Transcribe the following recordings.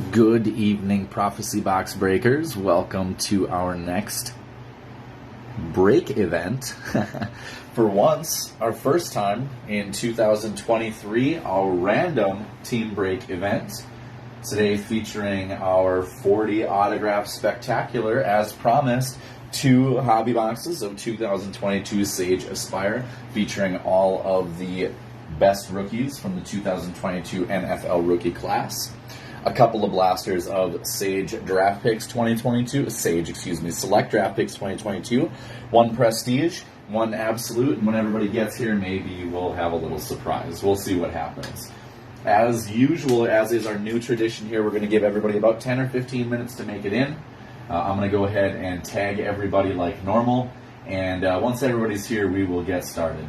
Good evening, Prophecy Box Breakers. Welcome to our next break event. For once, our first time in 2023, our random team break event. Today featuring our 40 autograph spectacular, as promised, 2 hobby boxes of 2022 Sage Aspire, featuring all of the best rookies from the 2022 NFL rookie class. A couple of blasters of Sage Draft Picks 2022, Select Draft Picks 2022, 1 Prestige, 1 Absolute, and when everybody gets here, maybe we'll have a little surprise. We'll see what happens. As usual, as is our new tradition here, we're going to give everybody about 10 or 15 minutes to make it in. I'm going to go ahead and tag everybody like normal, and once everybody's here, we will get started.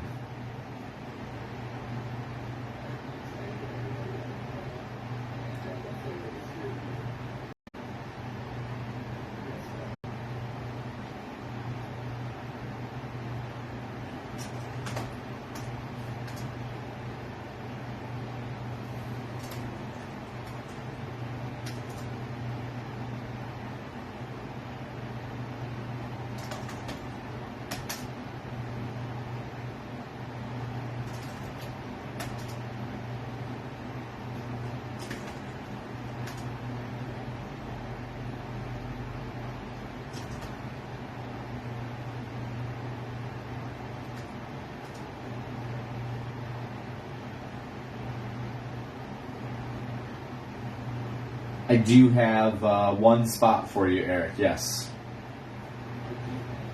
I do have 1 spot for you, Eric, yes.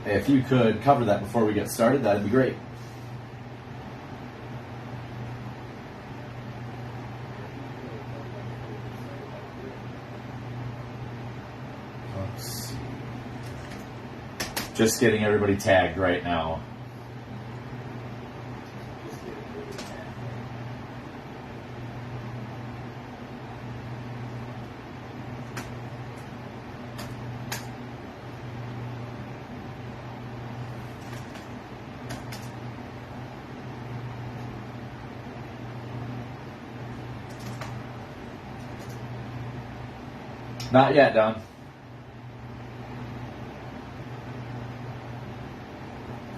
If you could cover that before we get started, that'd be great. Let's see. Just getting everybody tagged right now. Not yet, Don.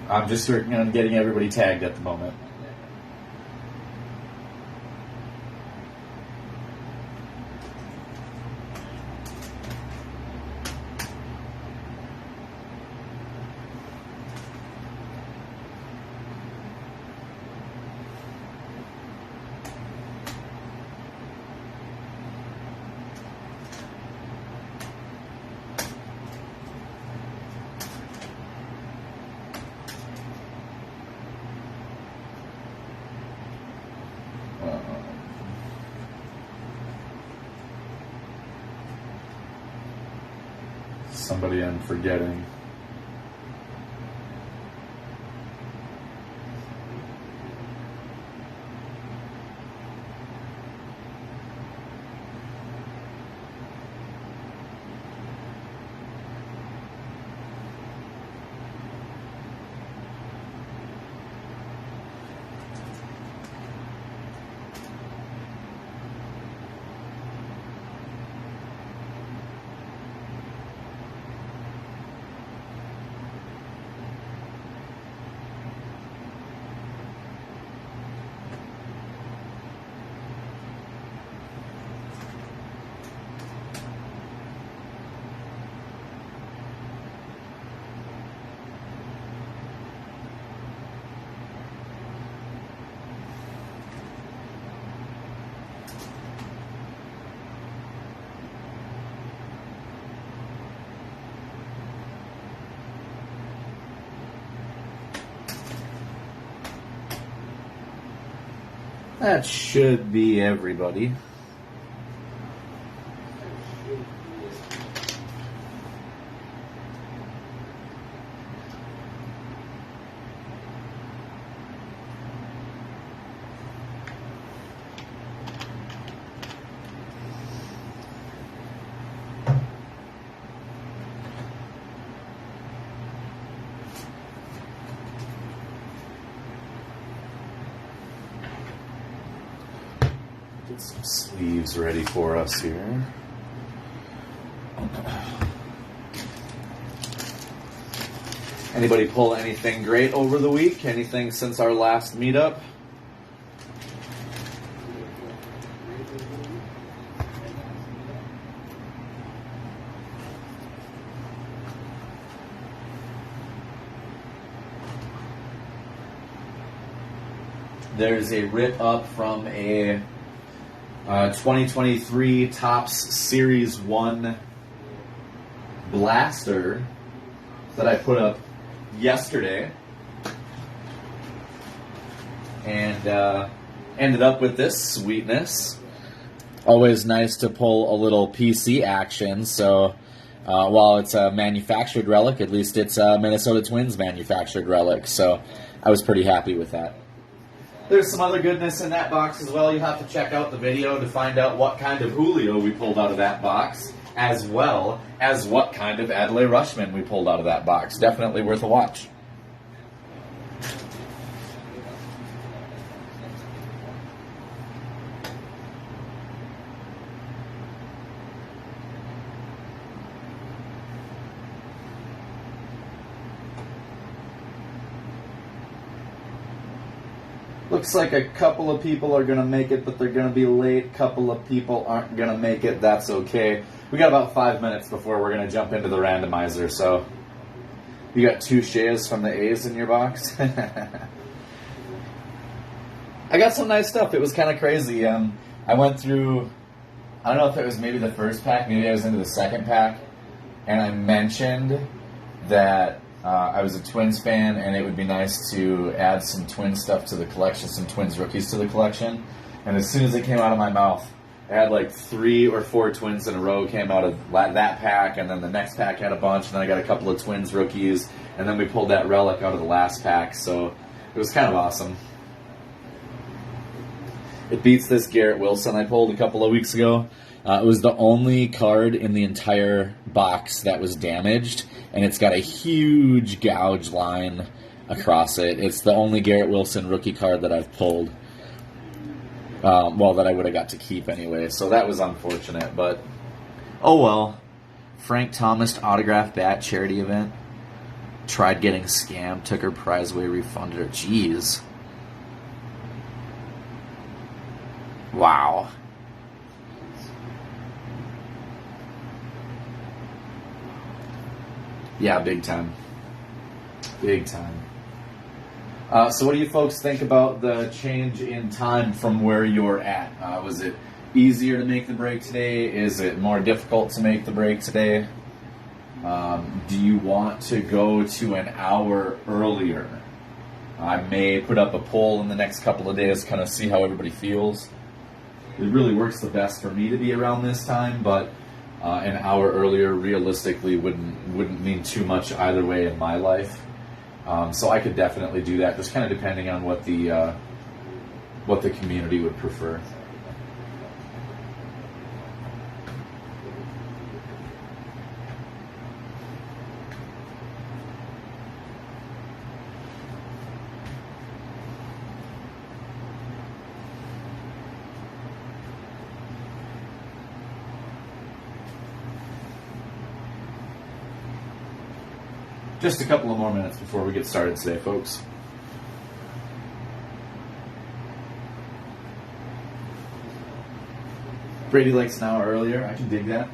I'm just working on getting everybody tagged at the moment. Somebody I'm forgetting. That should be everybody. Get some sleeves ready for us here. Anybody pull anything great over the week? Anything since our last meetup? There's a rip up from a 2023 Topps Series 1 blaster that I put up yesterday, and ended up with this sweetness. Always nice to pull a little PC action, so while it's a manufactured relic, at least it's a Minnesota Twins manufactured relic, so I was pretty happy with that. There's some other goodness in that box as well. You have to check out the video to find out what kind of Julio we pulled out of that box, as well as what kind of Adley Rutschman we pulled out of that box. Definitely worth a watch. Looks like a couple of people are going to make it, but they're going to be late. A couple of people aren't going to make it. That's okay. We got about 5 minutes before we're going to jump into the randomizer, so you got 2 shares from the A's in your box. I got some nice stuff. It was kind of crazy. I went through, I don't know if it was maybe the first pack, maybe I was into the second pack, and I mentioned that I was a Twins fan, and it would be nice to add some Twins stuff to the collection, some Twins rookies to the collection. And as soon as it came out of my mouth, I had like 3 or 4 Twins in a row came out of that pack, and then the next pack had a bunch, and then I got a couple of Twins rookies, and then we pulled that relic out of the last pack, so it was kind of awesome. It beats this Garrett Wilson I pulled a couple of weeks ago. It was the only card in the entire box that was damaged, and it's got a huge gouge line across it. It's the only Garrett Wilson rookie card that I've pulled. Well, that I would have got to keep anyway, so that was unfortunate, but oh well. Frank Thomas autograph bat charity event. Tried getting scammed, took her prize away, refunded her. Jeez. Wow. Yeah, big time. Big time. So what do you folks think about the change in time from where you're at? Was it easier to make the break today? Is it more difficult to make the break today? Do you want to go to an hour earlier? I may put up a poll in the next couple of days, kind of see how everybody feels. It really works the best for me to be around this time, but an hour earlier realistically wouldn't mean too much either way in my life. So I could definitely do that, just kind of depending on what the community would prefer. Just a couple of more minutes before we get started today, folks. Brady likes an hour earlier. I can dig that.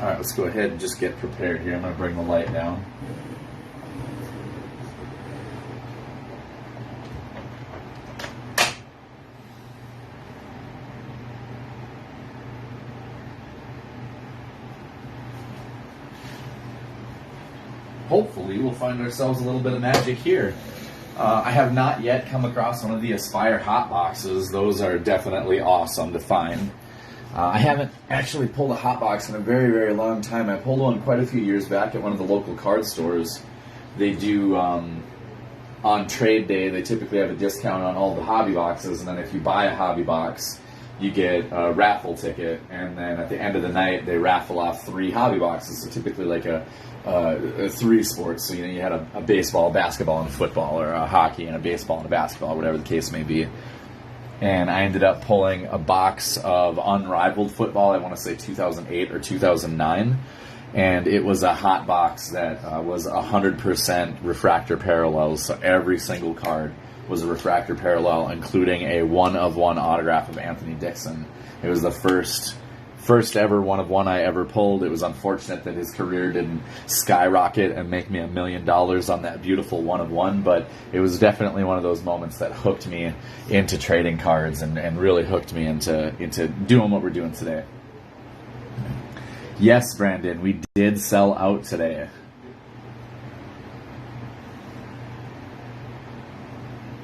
All right, let's go ahead and just get prepared here. I'm going to bring the light down. Hopefully, we'll find ourselves a little bit of magic here. I have not yet come across one of the Aspire hot boxes. Those are definitely awesome to find. I haven't actually pulled a hot box in a very, very long time. I pulled one quite a few years back at one of the local card stores, they do on trade day, they typically have a discount on all the hobby boxes, and then if you buy a hobby box, you get a raffle ticket, and then at the end of the night, they raffle off 3 hobby boxes. So typically like a 3 sports. So you had a baseball, basketball, and football, or a hockey and a baseball and a basketball, whatever the case may be. And I ended up pulling a box of Unrivaled Football. I want to say 2008 or 2009. And it was a hot box that was 100% refractor parallels. So every single card was a refractor parallel, including a 1-of-1 autograph of Anthony Dixon. It was the first ever 1-of-1 I ever pulled. It was unfortunate that his career didn't skyrocket and make me $1 million on that beautiful 1-of-1, but it was definitely one of those moments that hooked me into trading cards and really hooked me into doing what we're doing today. Yes, Brandon, we did sell out today.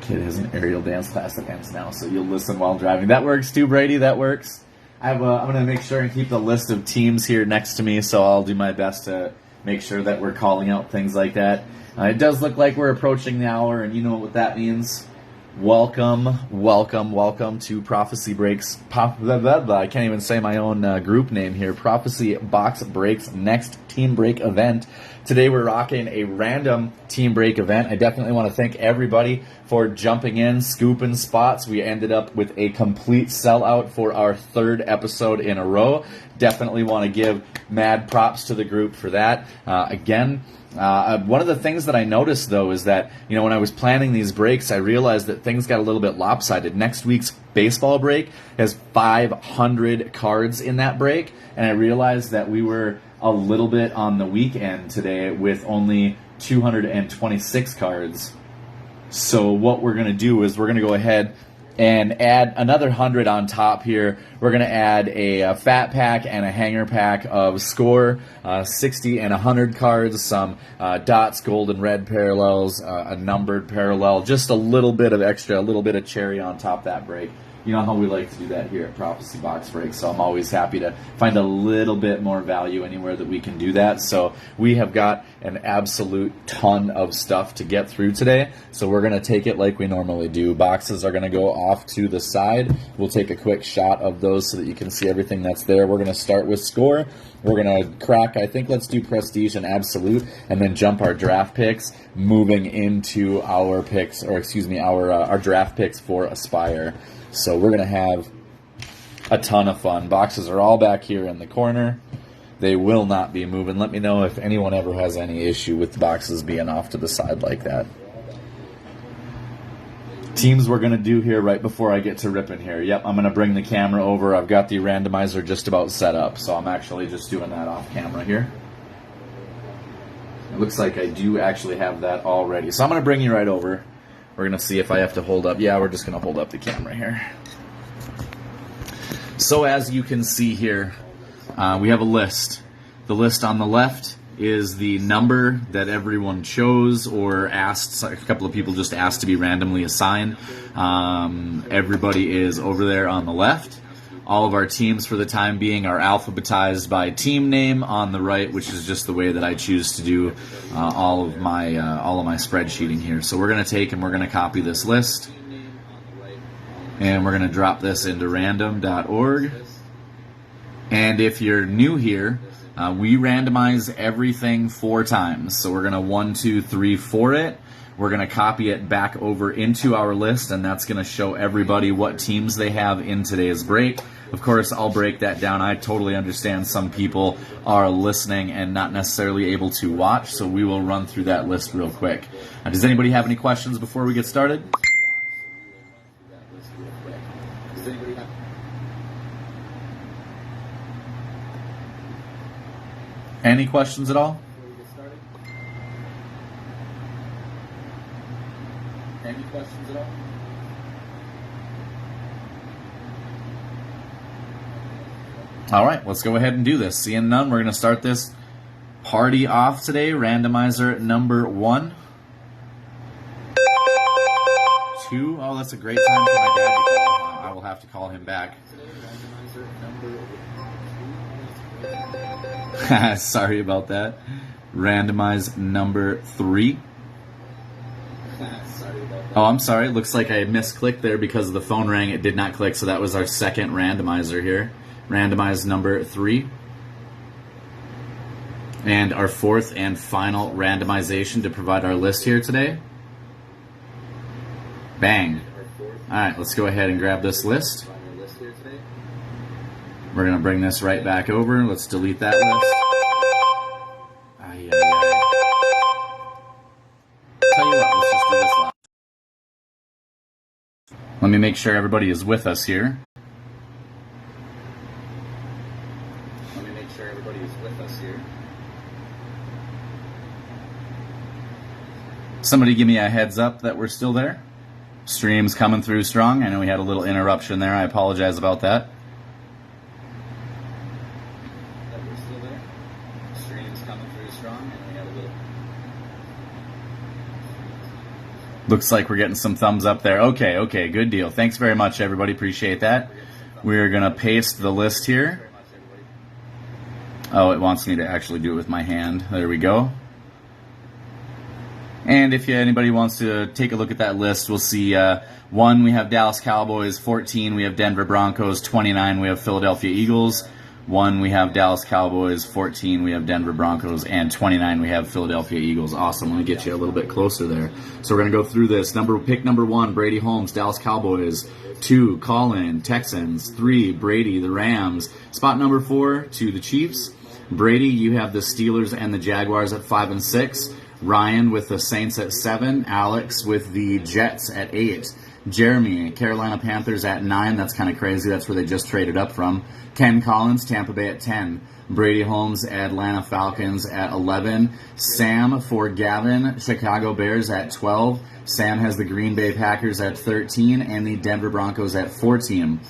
Kid has an aerial dance class that ends now, so you'll listen while driving. That works too, Brady. That works. I'm going to make sure and keep the list of teams here next to me, so I'll do my best to make sure that we're calling out things like that. It does look like we're approaching the hour, and you know what that means. Welcome to Prophecy Breaks. I can't even say my own group name here. Prophecy Box Breaks next team break event. Today we're rocking a random team break event. I definitely want to thank everybody for jumping in, scooping spots. We ended up with a complete sellout for our 3rd episode in a row. Definitely want to give mad props to the group for that. One of the things that I noticed, though, is that, when I was planning these breaks, I realized that things got a little bit lopsided. Next week's baseball break has 500 cards in that break, and I realized that we were a little bit on the weekend today with only 226 cards. So what we're going to do is we're going to go ahead and add another 100 on top here. We're going to add a fat pack and a hanger pack of Score, 60 and 100 cards, some dots, gold and red parallels, a numbered parallel, just a little bit of extra, a little bit of cherry on top of that break. You know how we like to do that here at Prophecy Box Break, so I'm always happy to find a little bit more value anywhere that we can do that. So we have got an absolute ton of stuff to get through today, so we're going to take it like we normally do. Boxes are going to go off to the side. We'll take a quick shot of those so that you can see everything that's there. We're going to start with Score. We're going to crack, I think let's do Prestige and Absolute, and then jump our draft picks, moving into our picks, or excuse me, our draft picks for Aspire. So we're going to have a ton of fun. Boxes are all back here in the corner. They will not be moving. Let me know if anyone ever has any issue with the boxes being off to the side like that. Teams we're going to do here right before I get to ripping here. Yep, I'm going to bring the camera over. I've got the randomizer just about set up, so I'm actually just doing that off camera here. It looks like I do actually have that already. So I'm going to bring you right over. We're going to see if I have to hold up. Yeah, we're just going to hold up the camera here. So as you can see here, we have a list. The list on the left is the number that everyone chose or asked. A couple of people just asked to be randomly assigned. Everybody is over there on the left. All of our teams for the time being are alphabetized by team name on the right, which is just the way that I choose to do all of my spreadsheeting here. So we're going to take and we're going to copy this list, and we're going to drop this into random.org. And if you're new here, we randomize everything 4 times. So we're going to 1, 2, 3, 4 it. We're going to copy it back over into our list, and that's going to show everybody what teams they have in today's break. Of course, I'll break that down. I totally understand some people are listening and not necessarily able to watch, so we will run through that list real quick. Does anybody have any questions before we get started? Any questions at all? Any questions at all? All right, let's go ahead and do this. Seeing none, we're going to start this party off today. Randomizer number 1. 2. Oh, that's a great time for my dad to call. I will have to call him back. Sorry about that. randomize number 3. Sorry about that. Oh, I'm sorry. Looks like I misclicked there because the phone rang. It did not click, so that was our second randomizer here. Randomize number 3. And our fourth and final randomization to provide our list here today. Bang. All right, let's go ahead and grab this list. We're going to bring this right back over. Let's delete that list. Ay, ay, ay. Tell you what, let's just do this last. Let me make sure everybody is with us here. Somebody give me a heads up that we're still there. Stream's coming through strong. I know we had a little interruption there. I apologize about that. Looks like we're getting some thumbs up there. Okay, good deal. Thanks very much, everybody. Appreciate that. We're going to paste the list here. Oh, it wants me to actually do it with my hand. There we go. And if anybody wants to take a look at that list, we'll see 1, we have Dallas Cowboys, 14, we have Denver Broncos, 29, we have Philadelphia Eagles, 1, we have Dallas Cowboys, 14, we have Denver Broncos, and 29, we have Philadelphia Eagles. Awesome. Let me get you a little bit closer there. So we're going to go through this. Pick number 1, Brady Holmes, Dallas Cowboys. 2, Colin, Texans. 3, Brady, the Rams. Spot number 4, to the Chiefs. Brady, you have the Steelers and the Jaguars at 5 and 6. Ryan with the Saints at 7. Alex with the Jets at 8. Jeremy, Carolina Panthers at 9. That's kind of crazy. That's where they just traded up from. Ken Collins, Tampa Bay at 10. Brady Holmes, Atlanta Falcons at 11. Sam for Gavin, Chicago Bears at 12. Sam has the Green Bay Packers at 13 and the Denver Broncos at 14.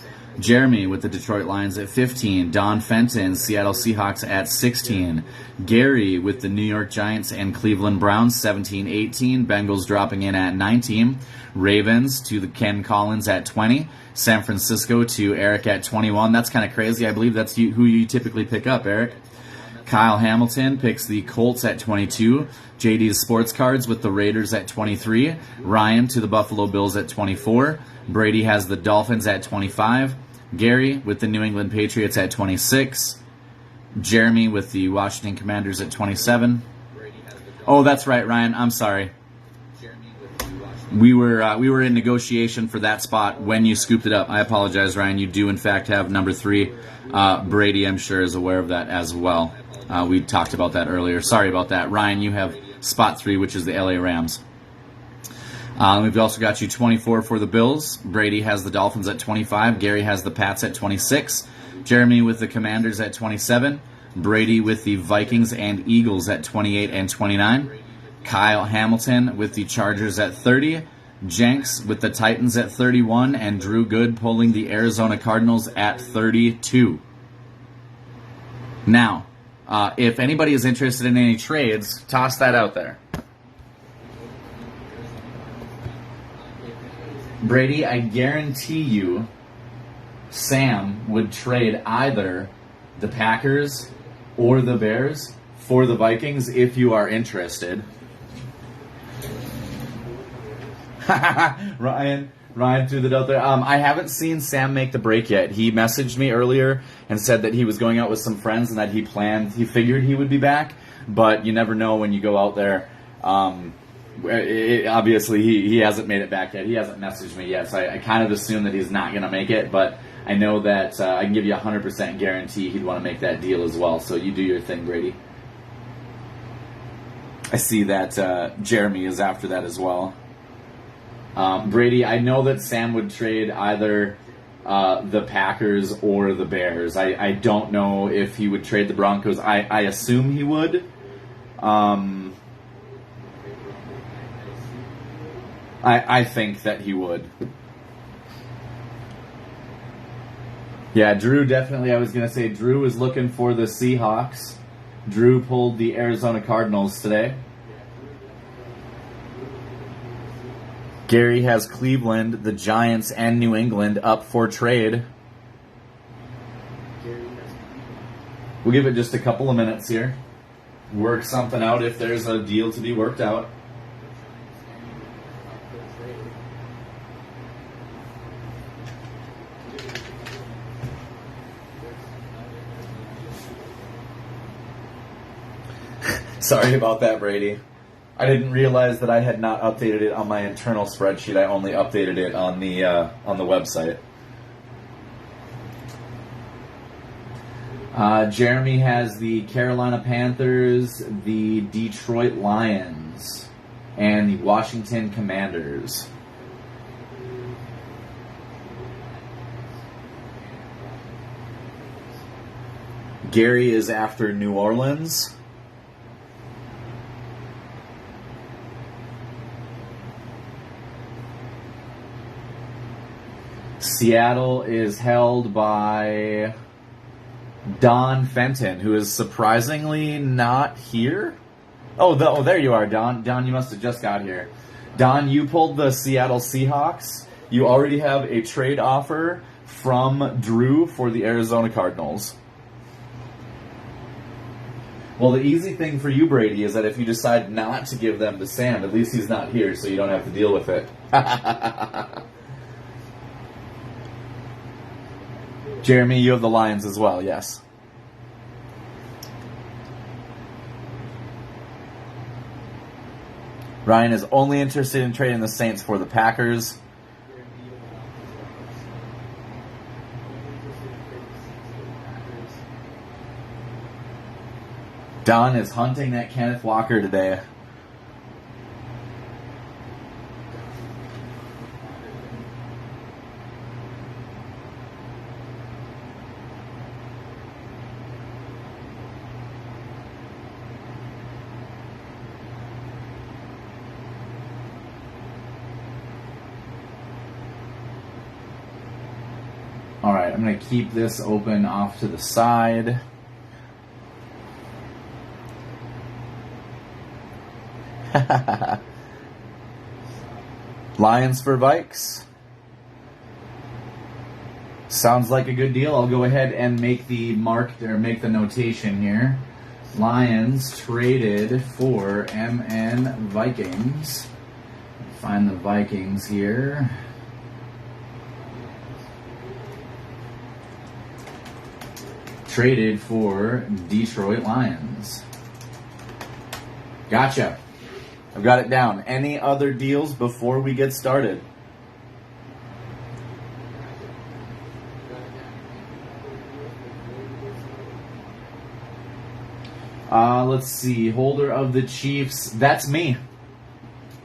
Jeremy with the Detroit Lions at 15. Don Fenton, Seattle Seahawks at 16. Gary with the New York Giants and Cleveland Browns, 17-18. Bengals dropping in at 19. Ravens to the Ken Collins at 20. San Francisco to Eric at 21. That's kind of crazy. I believe that's who you typically pick up, Eric. Kyle Hamilton picks the Colts at 22. JD's Sports Cards with the Raiders at 23. Ryan to the Buffalo Bills at 24. Brady has the Dolphins at 25. Gary with the New England Patriots at 26. Jeremy with the Washington Commanders at 27. Oh, that's right, Ryan. I'm sorry. We were in negotiation for that spot when you scooped it up. I apologize, Ryan. You do, in fact, have number 3. Brady, I'm sure, is aware of that as well. We talked about that earlier. Sorry about that. Ryan, you have spot 3, which is the LA Rams. We've also got you 24 for the Bills. Brady has the Dolphins at 25. Gary has the Pats at 26. Jeremy with the Commanders at 27. Brady with the Vikings and Eagles at 28 and 29. Kyle Hamilton with the Chargers at 30. Jenks with the Titans at 31. And Drew Good pulling the Arizona Cardinals at 32. Now, if anybody is interested in any trades, toss that out there. Brady, I guarantee you Sam would trade either the Packers or the Bears for the Vikings if you are interested. Ryan threw that out there. I haven't seen Sam make the break yet. He messaged me earlier and said that he was going out with some friends and that he figured he would be back, but you never know when you go out there. Obviously, he hasn't made it back yet. He hasn't messaged me yet, so I kind of assume that he's not going to make it, but I know that I can give you a 100% guarantee he'd want to make that deal as well, so you do your thing, Brady. I see that Jeremy is after that as well. Brady, I know that Sam would trade either the Packers or the Bears. I don't know if he would trade the Broncos. I assume he would. I think that he would. Yeah, Drew definitely, I was going to say, Drew is looking for the Seahawks. Drew pulled the Arizona Cardinals today. Gary has Cleveland, the Giants, and New England up for trade. We'll give it just a couple of minutes here. work something out if there's a deal to be worked out. Sorry about that, Brady. I didn't realize that I had not updated it on my internal spreadsheet. I only updated it on the website. Jeremy has the Carolina Panthers, the Detroit Lions, and the Washington Commanders. Gary is after New Orleans. Seattle is held by Don Fenton, who is surprisingly not here. Oh, there you are, Don. Don, you must have just got here. Don, you pulled the Seattle Seahawks. You already have a trade offer from Drew for the Arizona Cardinals. Well, the easy thing for you, Brady, is that if you decide not to give them to Sam, at least he's not here, so you don't have to deal with it. Jeremy, you have the Lions as well, yes. Ryan is only interested in trading the Saints for the Packers. Don is hunting that Kenneth Walker today. All right, I'm going to keep this open off to the side. Lions for Vikes. Sounds like a good deal. I'll go ahead and make the notation here. Lions traded for MN Vikings. Find the Vikings here. Traded for Detroit Lions. Gotcha. I've got it down. Any other deals before we get started? Let's see. Holder of the Chiefs. That's me.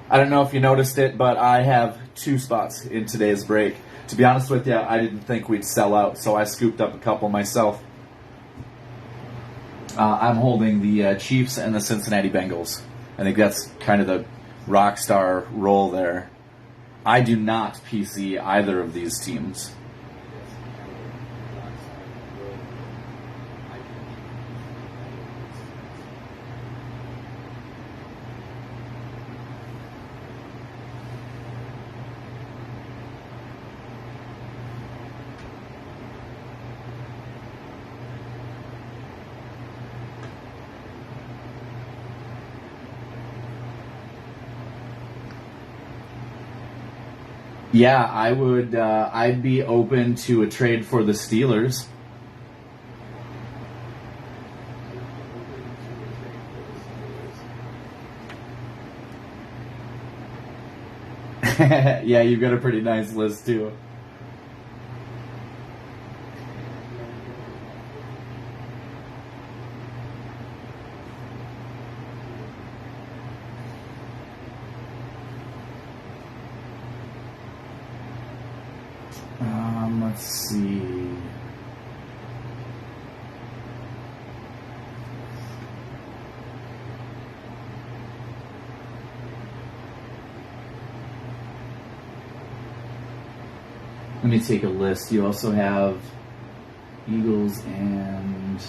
I don't know if you noticed it, but I have 2 spots in today's break. To be honest with you, I didn't think we'd sell out, so I scooped up a couple myself. I'm holding the Chiefs and the Cincinnati Bengals. I think that's kind of the rock star role there. I do not PC either of these teams. Yeah, I would. I'd be open to a trade for the Steelers. Yeah, you've got a pretty nice list too. Let's see. Let me take a list. You also have Eagles and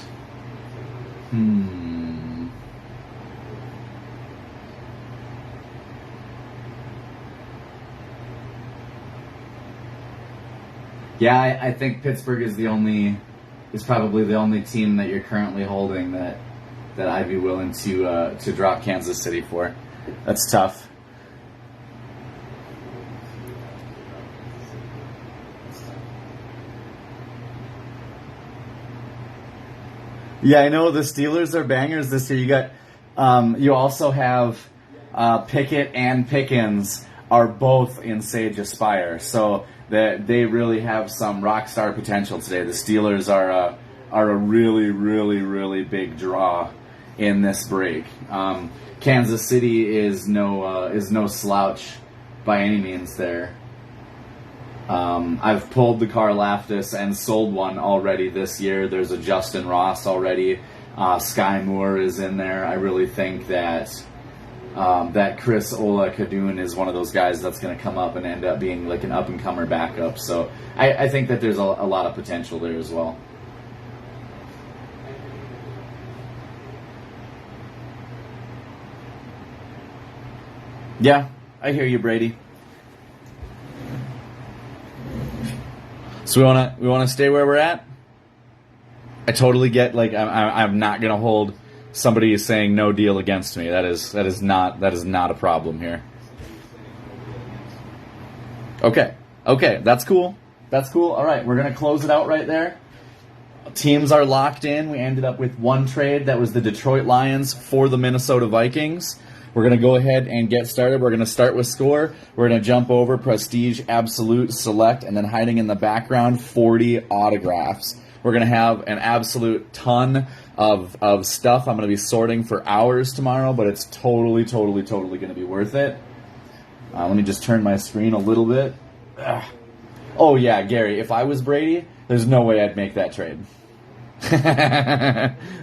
Yeah, I think Pittsburgh is probably the only team that you're currently holding that that I'd be willing to drop Kansas City for. That's tough. Yeah, I know the Steelers are bangers this year. You got, you also have Pickett and Pickens are both in Sage Aspire, so that they really have some rock star potential today. The Steelers are a really, really, really big draw in this break. Kansas City is no slouch by any means there. I've pulled the Karlaftis and sold one already this year. There's a Justin Ross already. Sky Moore is in there. I really think that that Chris Ola Kadun is one of those guys that's going to come up and end up being like an up-and-comer backup. So I think that there's a lot of potential there as well. Yeah, I hear you, Brady. So we wanna stay where we're at. I totally get, like, I'm not gonna hold somebody saying no deal against me. That is not a problem here. Okay, that's cool. All right, we're gonna close it out right there. Teams are locked in. We ended up with one trade that was the Detroit Lions for the Minnesota Vikings. We're going to go ahead and get started. We're going to start with score. We're going to jump over Prestige, Absolute, Select, and then hiding in the background, 40 autographs. We're going to have an absolute ton of stuff. I'm going to be sorting for hours tomorrow, but it's totally going to be worth it. Let me just turn my screen a little bit. Ugh. Oh, yeah, Gary, if I was Brady, there's no way I'd make that trade.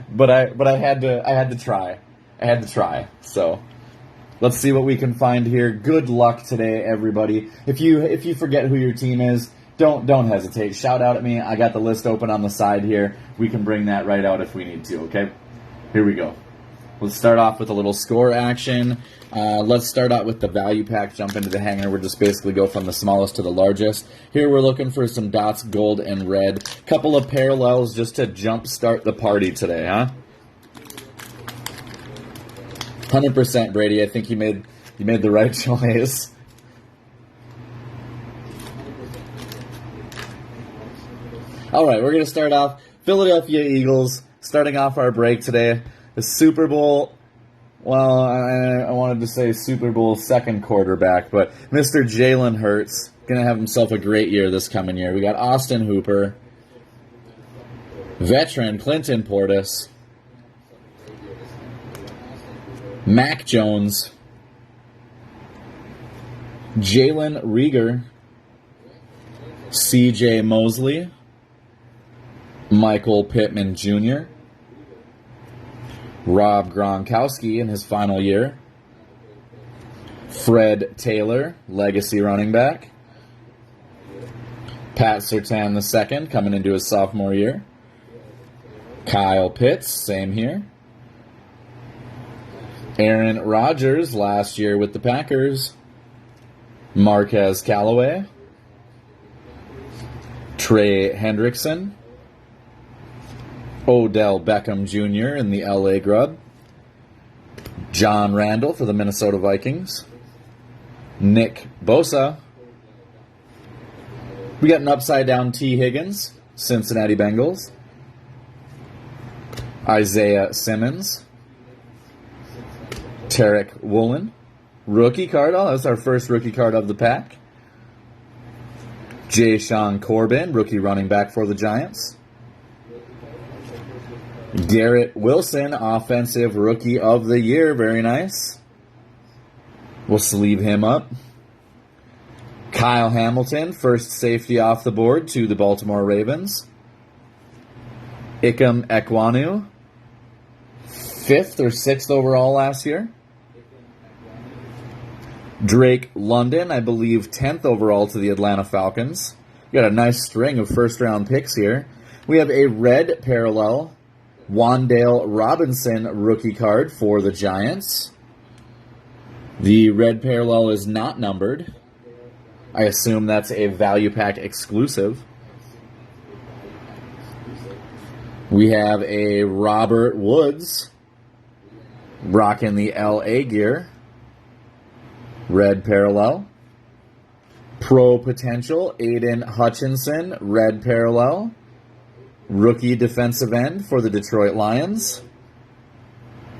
but I had to try. So let's see what we can find here. Good luck today, everybody. If you forget who your team is, don't hesitate. Shout out at me. I got the list open on the side here. We can bring that right out if we need to, okay? Here we go. Let's start off with a little score action. Let's start out with the value pack, jump into the hanger. We'll just basically go from the smallest to the largest. Here we're looking for some dots, gold and red. Couple of parallels just to jump start the party today, huh? 100% Brady. I think you made the right choice. All right, we're going to start off Philadelphia Eagles, starting off our break today. The Super Bowl, well, I wanted to say Super Bowl second quarterback, but Mr. Jalen Hurts going to have himself a great year this coming year. We got Austin Hooper, veteran Clinton Portis, Mac Jones, Jalen Reagor, C.J. Mosley, Michael Pittman Jr., Rob Gronkowski in his final year, Fred Taylor, legacy running back, Pat Surtain II coming into his sophomore year, Kyle Pitts, same here, Aaron Rodgers last year with the Packers, Marquez Callaway, Trey Hendrickson, Odell Beckham Jr. in the LA Grub, John Randall for the Minnesota Vikings, Nick Bosa. We got an upside-down T. Higgins, Cincinnati Bengals, Isaiah Simmons, Tarek Woolen, rookie card. Oh, that's our first rookie card of the pack. Jay-Sean Corbin, rookie running back for the Giants. Garrett Wilson, offensive rookie of the year. Very nice. We'll sleeve him up. Kyle Hamilton, first safety off the board to the Baltimore Ravens. Ikem Ekwonu, 5th or 6th overall last year. Drake London, I believe 10th overall to the Atlanta Falcons. We got a nice string of first-round picks here. We have a red parallel Wan'Dale Robinson rookie card for the Giants. The red parallel is not numbered. I assume that's a value pack exclusive. We have a Robert Woods Rocking the LA gear. Red parallel. Pro potential, Aiden Hutchinson, red parallel. Rookie defensive end for the Detroit Lions.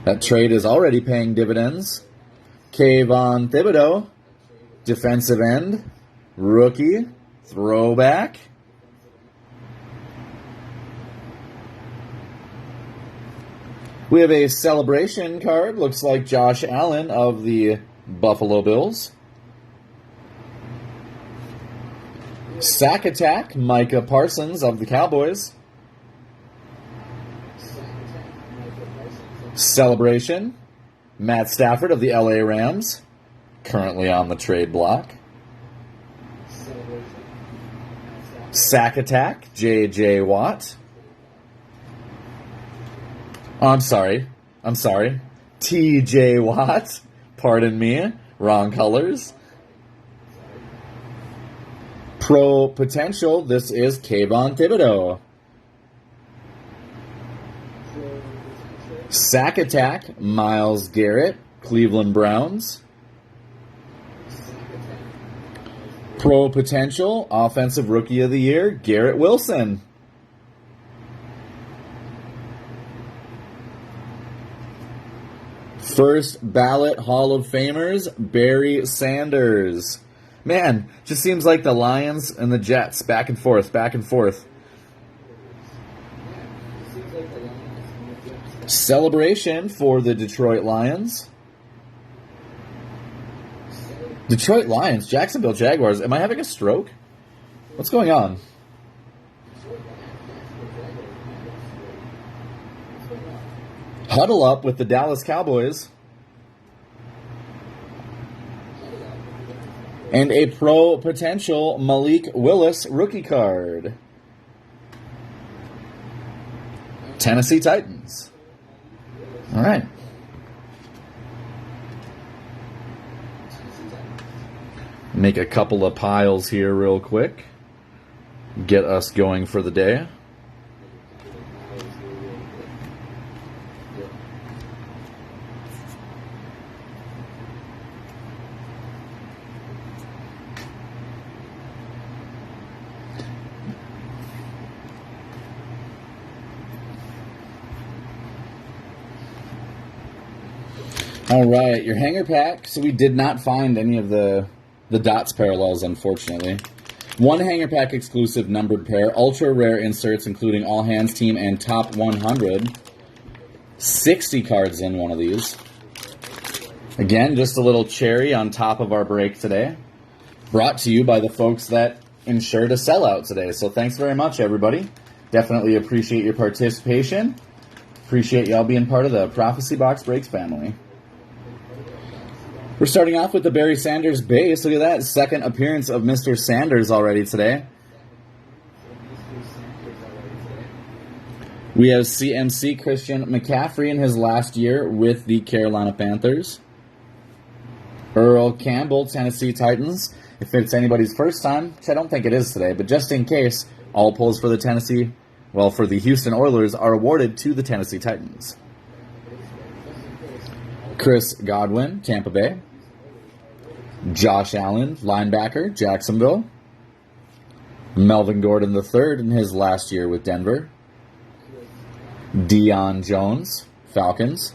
That trade is already paying dividends. Kayvon Thibodeau, defensive end, rookie, throwback. We have a celebration card. Looks like Josh Allen of the Buffalo Bills. Sack attack, Micah Parsons of the Cowboys. Celebration, Matt Stafford of the LA Rams, currently on the trade block. Sack attack, J.J. Watt. Oh, I'm sorry. T.J. Watt. Pardon me. Wrong colors. Pro potential, this is Kayvon Thibodeau. Sack attack, Myles Garrett, Cleveland Browns. Pro potential, offensive rookie of the year, Garrett Wilson. First ballot Hall of Famers, Barry Sanders. Man, just seems like the Lions and the Jets, back and forth, back and forth. Celebration for the Detroit Lions. Detroit Lions, Jacksonville Jaguars. Am I having a stroke? What's going on? Huddle up with the Dallas Cowboys. And a pro potential Malik Willis rookie card. Tennessee Titans. All right. Make a couple of piles here real quick. Get us going for the day. All right, your hanger pack. So we did not find any of the dots parallels, unfortunately. One hanger pack exclusive numbered pair, ultra rare inserts, including all hands team and top 100. 60 cards in one of these. Again, just a little cherry on top of our break today. Brought to you by the folks that ensured a sellout today. So thanks very much, everybody. Definitely appreciate your participation. Appreciate y'all being part of the Prophecy Box Breaks family. We're starting off with the Barry Sanders base. Look at that. Second appearance of Mr. Sanders already today. We have CMC Christian McCaffrey in his last year with the Carolina Panthers. Earl Campbell, Tennessee Titans. If it's anybody's first time, which I don't think it is today, but just in case, all pulls for the Houston Oilers are awarded to the Tennessee Titans. Chris Godwin, Tampa Bay. Josh Allen, linebacker, Jacksonville. Melvin Gordon III in his last year with Denver. Deion Jones, Falcons.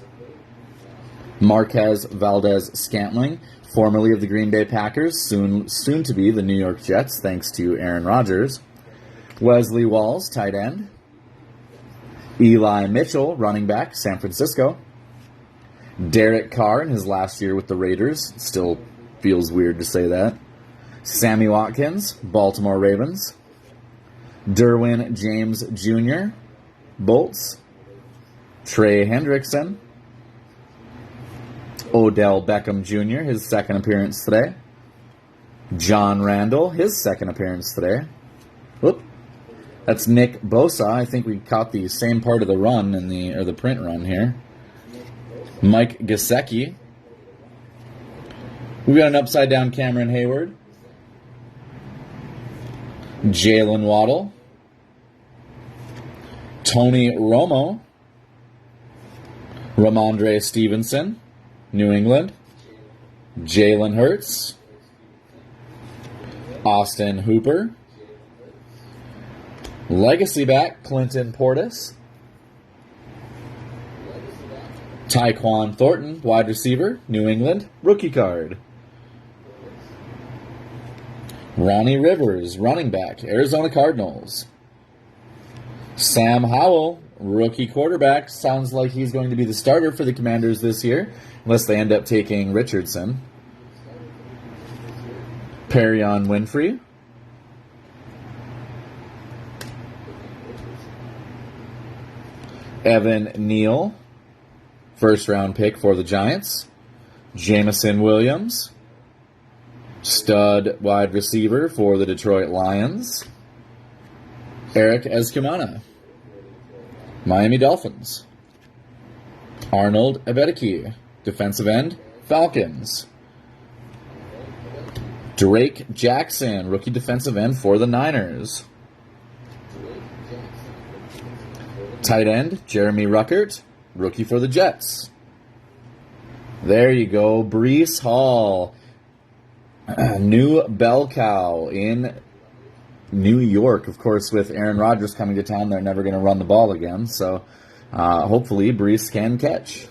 Marquez Valdez-Scantling, formerly of the Green Bay Packers, soon to be the New York Jets, thanks to Aaron Rodgers. Wesley Walls, tight end. Eli Mitchell, running back, San Francisco. Derek Carr in his last year with the Raiders. Still feels weird to say that. Sammy Watkins, Baltimore Ravens. Derwin James Jr., Bolts. Trey Hendrickson. Odell Beckham Jr., his second appearance today. John Randall, his second appearance today. Whoop. That's Nick Bosa. I think we caught the same part of the run or the print run here. Mike Gesicki. We got an upside-down Cameron Hayward. Jalen Waddle. Tony Romo. Ramondre Stevenson, New England. Jalen Hurts. Austin Hooper. Legacy back, Clinton Portis. Tyquan Thornton, wide receiver, New England, rookie card. Ronnie Rivers, running back, Arizona Cardinals. Sam Howell, rookie quarterback. Sounds like he's going to be the starter for the Commanders this year, unless they end up taking Richardson. Perrion Winfrey. Evan Neal, first round pick for the Giants. Jameson Williams, stud wide receiver for the Detroit Lions. Eric Escamana, Miami Dolphins. Arnold Ebedeke, defensive end, Falcons. Drake Jackson, rookie defensive end for the Niners. Tight end, Jeremy Ruckert, rookie for the Jets. There you go, Breece Hall, new bell cow in New York. Of course, with Aaron Rodgers coming to town, they're never going to run the ball again. So hopefully Breece can catch.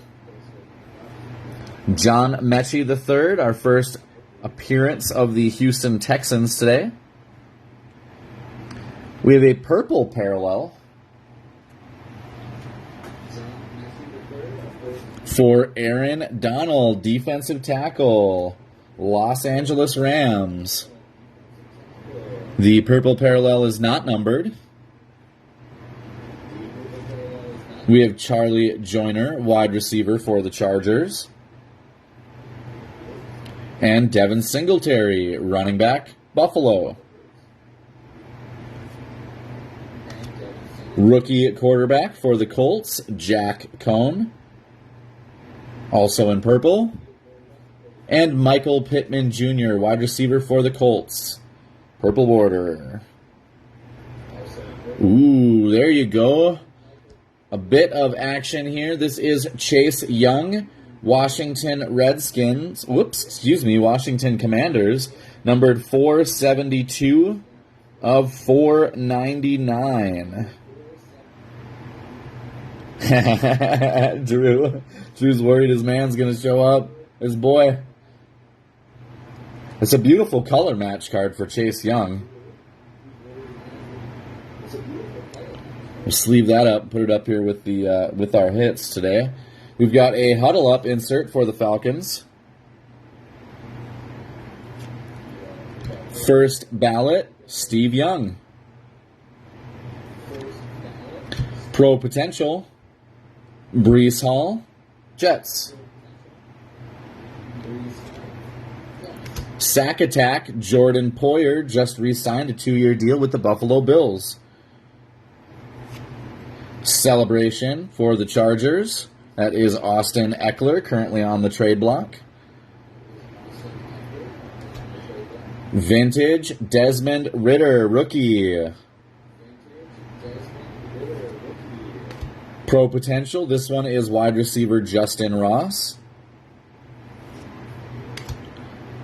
John Mechie III, our first appearance of the Houston Texans today. We have a purple parallel for Aaron Donald, defensive tackle, Los Angeles Rams. The purple parallel is not numbered. We have Charlie Joyner, wide receiver for the Chargers. And Devin Singletary, running back, Buffalo. Rookie quarterback for the Colts, Jack Cohn, also in purple. And Michael Pittman Jr., wide receiver for the Colts, purple border. Ooh, there you go. A bit of action here. This is Chase Young, Washington Redskins. Washington Commanders, numbered 472 of 499. Drew's worried his man's going to show up. His boy. It's a beautiful color match card for Chase Young. We'll sleeve that up, put it up here with the with our hits today. We've got a huddle up insert for the Falcons. First ballot, Steve Young. Pro potential, Breece Hall, Jets. Sack attack, Jordan Poyer just re-signed a 2-year deal with the Buffalo Bills. Celebration for the Chargers. That is Austin Eckler, currently on the trade block. Vintage, Desmond Ridder, rookie. Pro potential, this one is wide receiver Justin Ross.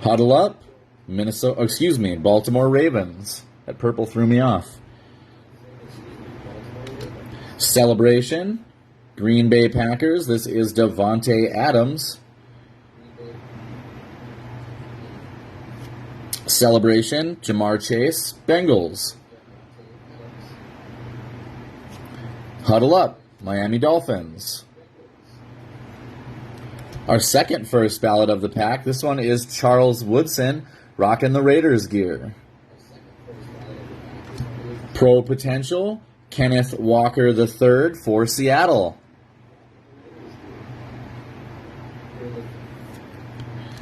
Huddle up, Baltimore Ravens. That purple threw me off. Celebration, Green Bay Packers. This is Devontae Adams. Celebration, Jamar Chase, Bengals. Huddle up, Miami Dolphins. Our second first ballot of the pack. This one is Charles Woodson, rocking the Raiders gear. Pro potential, Kenneth Walker III for Seattle.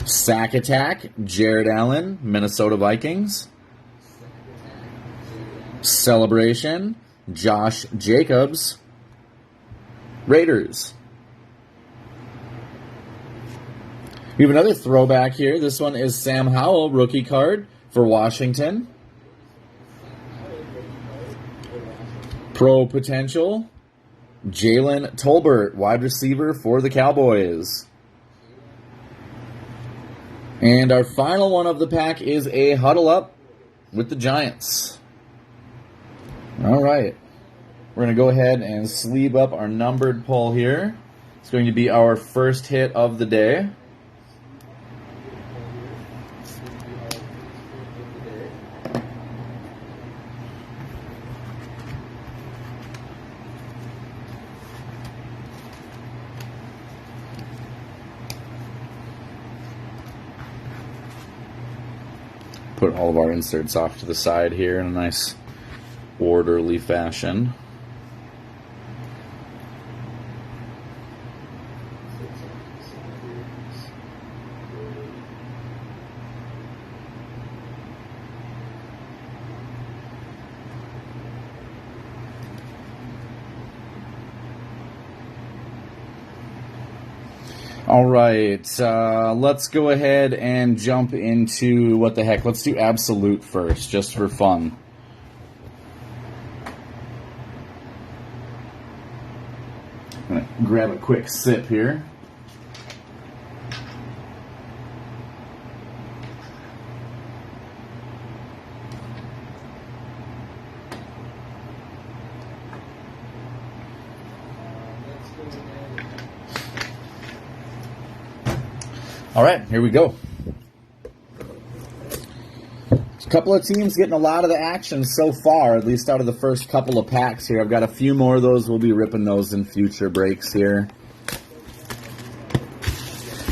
Sack attack, Jared Allen, Minnesota Vikings. Celebration, Josh Jacobs, Raiders. We have another throwback here. This one is Sam Howell, rookie card for Washington. Pro potential, Jalen Tolbert, wide receiver for the Cowboys. And our final one of the pack is a huddle up with the Giants. All right. We're going to go ahead and sleeve up our numbered pull here. It's going to be our first hit of the day. Put all of our inserts off to the side here in a nice orderly fashion. All right, let's go ahead and jump into, what the heck, let's do Absolute first, just for fun. I'm going to grab a quick sip here. All right, here we go. A couple of teams getting a lot of the action so far, at least out of the first couple of packs here. I've got a few more of those. We'll be ripping those in future breaks here.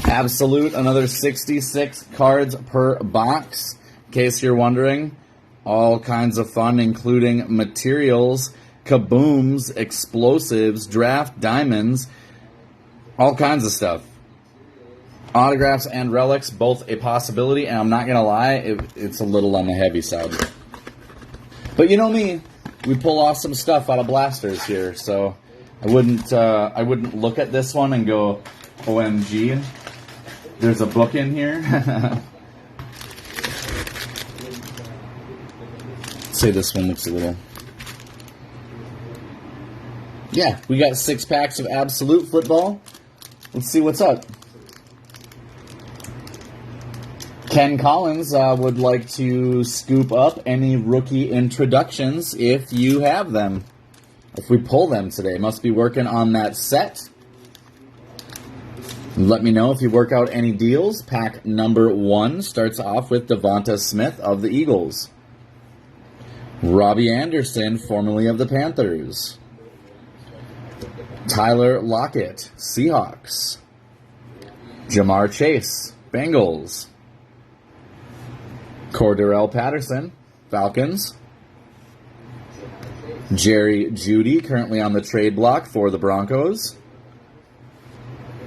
Absolute, another 66 cards per box. In case you're wondering, all kinds of fun, including materials, kabooms, explosives, draft diamonds, all kinds of stuff. Autographs and relics, both a possibility, and I'm not going to lie, it's a little on the heavy side. But you know me, we pull off some stuff out of blasters here, so I wouldn't look at this one and go, OMG, there's a book in here. Say this one looks a little... Yeah, we got 6 packs of Absolute football. Let's see what's up. Ken Collins would like to scoop up any rookie introductions if you have them. If we pull them today, must be working on that set. Let me know if you work out any deals. Pack number 1 starts off with Devonta Smith of the Eagles. Robbie Anderson, formerly of the Panthers. Tyler Lockett, Seahawks. Jamar Chase, Bengals. Cordarrelle Patterson, Falcons. Jerry Jeudy, currently on the trade block for the Broncos.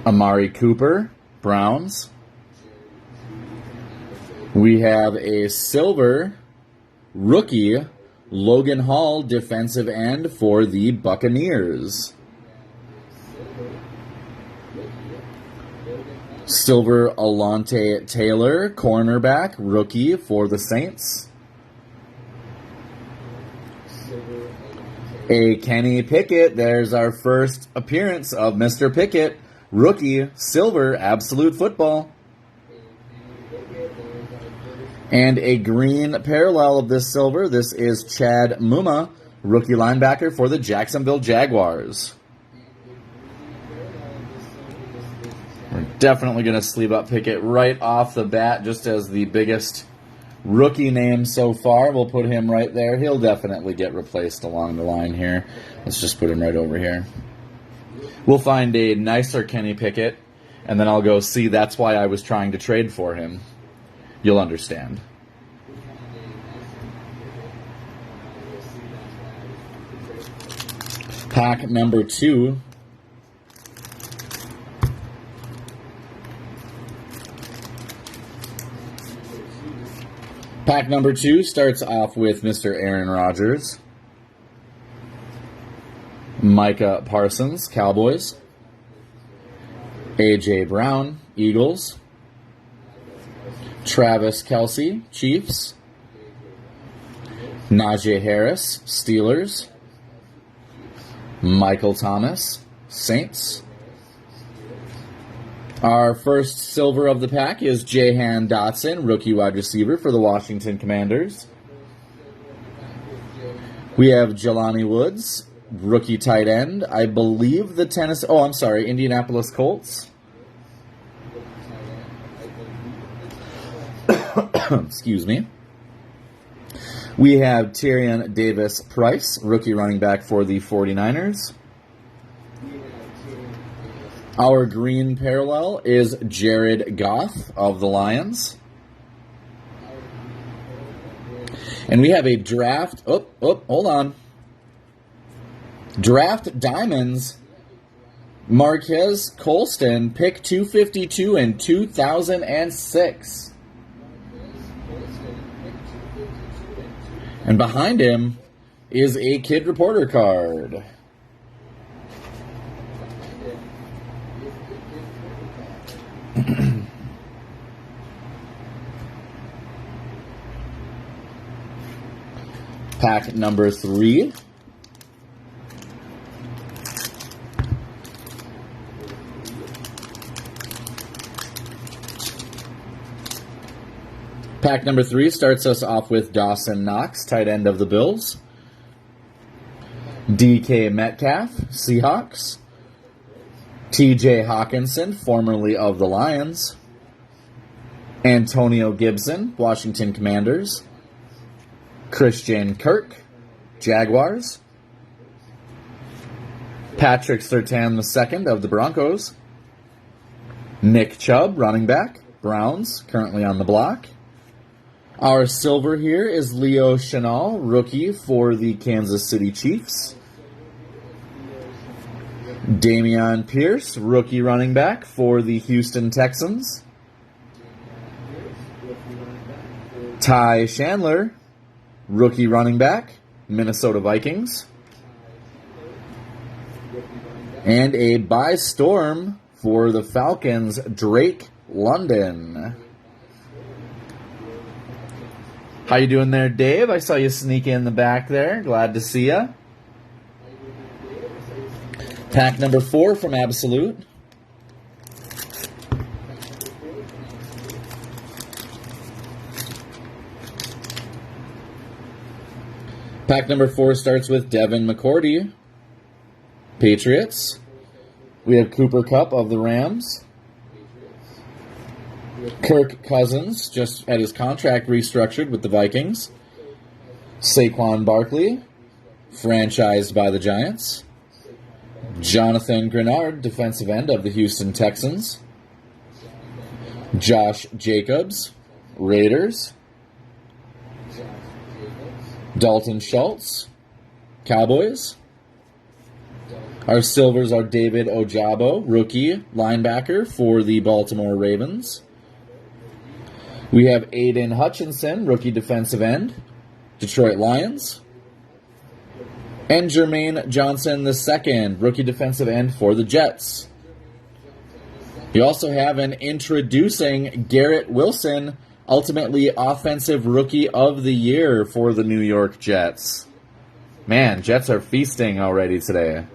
Amari Cooper, Browns. We have a silver rookie, Logan Hall, defensive end for the Buccaneers. Silver Alontae Taylor, cornerback, rookie for the Saints. A Kenny Pickett, there's our first appearance of Mr. Pickett, rookie, silver, Absolute football. And a green parallel of this silver, this is Chad Muma, rookie linebacker for the Jacksonville Jaguars. We're definitely going to sleeve up Pickett right off the bat, just as the biggest rookie name so far. We'll put him right there. He'll definitely get replaced along the line here. Let's just put him right over here. We'll find a nicer Kenny Pickett, and then I'll go, see, that's why I was trying to trade for him. You'll understand. Pack number 2. Pack number 2 starts off with Mr. Aaron Rodgers. Micah Parsons, Cowboys. A.J. Brown, Eagles. Travis Kelce, Chiefs. Najee Harris, Steelers. Michael Thomas, Saints. Our first silver of the pack is Jahan Dotson, rookie wide receiver for the Washington Commanders. We have Jelani Woods, rookie tight end. I believe the Indianapolis Colts. Excuse me. We have Tyrion Davis-Price, rookie running back for the 49ers. Our green parallel is Jared Goff of the Lions. And we have a draft... hold on. Draft Diamonds. Marquez Colston, pick 252 in 2006. And behind him is a Kid Reporter card. Pack number 3. Pack number 3 starts us off with Dawson Knox, tight end of the Bills. DK Metcalf, Seahawks. TJ Hawkinson, formerly of the Lions. Antonio Gibson, Washington Commanders. Christian Kirk, Jaguars. Patrick Surtain II of the Broncos. Nick Chubb, running back, Browns, currently on the block. Our silver here is Leo Chenal, rookie for the Kansas City Chiefs. Dameon Pierce, rookie running back for the Houston Texans. Ty Chandler, rookie running back, Minnesota Vikings. And a by storm for the Falcons, Drake London. How you doing there, Dave? I saw you sneak in the back there. Glad to see you. Pack number 4 from Absolute. Pack number 4 starts with Devin McCourty, Patriots. We have Cooper Kupp of the Rams. Kirk Cousins, just had his contract restructured with the Vikings. Saquon Barkley, franchised by the Giants. Jonathan Grenard, defensive end of the Houston Texans. Josh Jacobs, Raiders. Dalton Schultz, Cowboys. Our silvers are David Ojabo, rookie linebacker for the Baltimore Ravens. We have Aiden Hutchinson, rookie defensive end, Detroit Lions. And Jermaine Johnson II, rookie defensive end for the Jets. You also have an introducing Garrett Wilson, ultimately Offensive Rookie of the Year for the New York Jets. Man, Jets are feasting already today.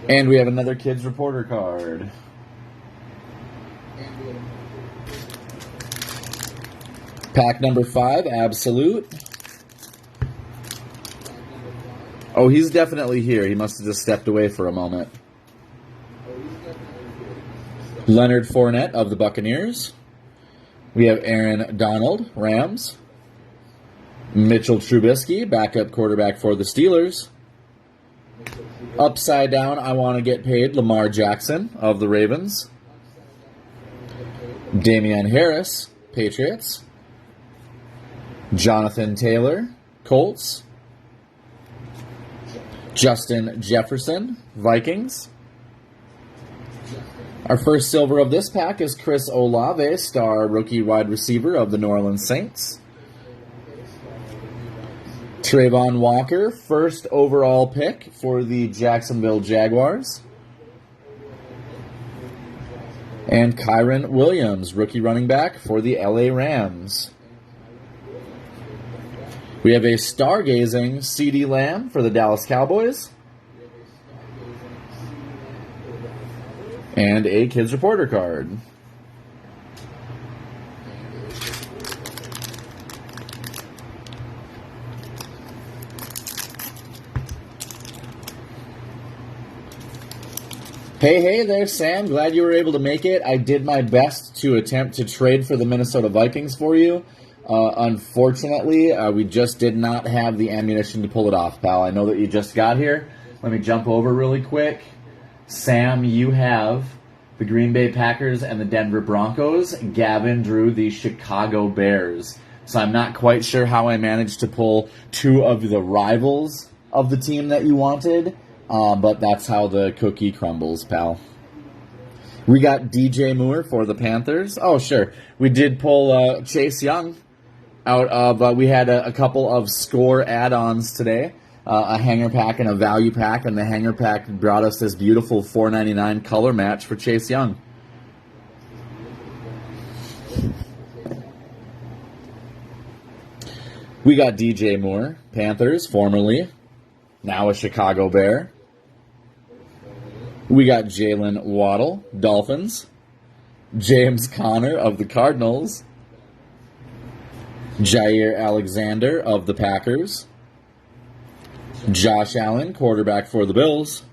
And we have another Kids Reporter card. Pack number 5, Absolute. Oh, he's definitely here. He must have just stepped away for a moment. Leonard Fournette of the Buccaneers. We have Aaron Donald, Rams. Mitchell Trubisky, backup quarterback for the Steelers. Upside down, I want to get paid, Lamar Jackson of the Ravens. Damian Harris, Patriots. Jonathan Taylor, Colts. Justin Jefferson, Vikings. Our first silver of this pack is Chris Olave, star rookie wide receiver of the New Orleans Saints. Trayvon Walker, first overall pick for the Jacksonville Jaguars. And Kyron Williams, rookie running back for the LA Rams. We have a stargazing CeeDee Lamb for the Dallas Cowboys. And a Kids Reporter card. Hey there, Sam. Glad you were able to make it. I did my best to attempt to trade for the Minnesota Vikings for you. Unfortunately, we just did not have the ammunition to pull it off, pal. I know that you just got here. Let me jump over really quick. Sam, you have the Green Bay Packers and the Denver Broncos. Gavin drew the Chicago Bears. So I'm not quite sure how I managed to pull two of the rivals of the team that you wanted. But that's how the cookie crumbles, pal. We got DJ Moore for the Panthers. Oh, sure. We did pull Chase Young out of, we had a couple of score add-ons today. A hanger pack and a value pack, and the hanger pack brought us this beautiful $4.99 color match for Chase Young. We got DJ Moore, Panthers, formerly, now a Chicago Bear. We got Jalen Waddle, Dolphins. James Conner of the Cardinals. Jair Alexander of the Packers. Josh Allen, quarterback for the Bills.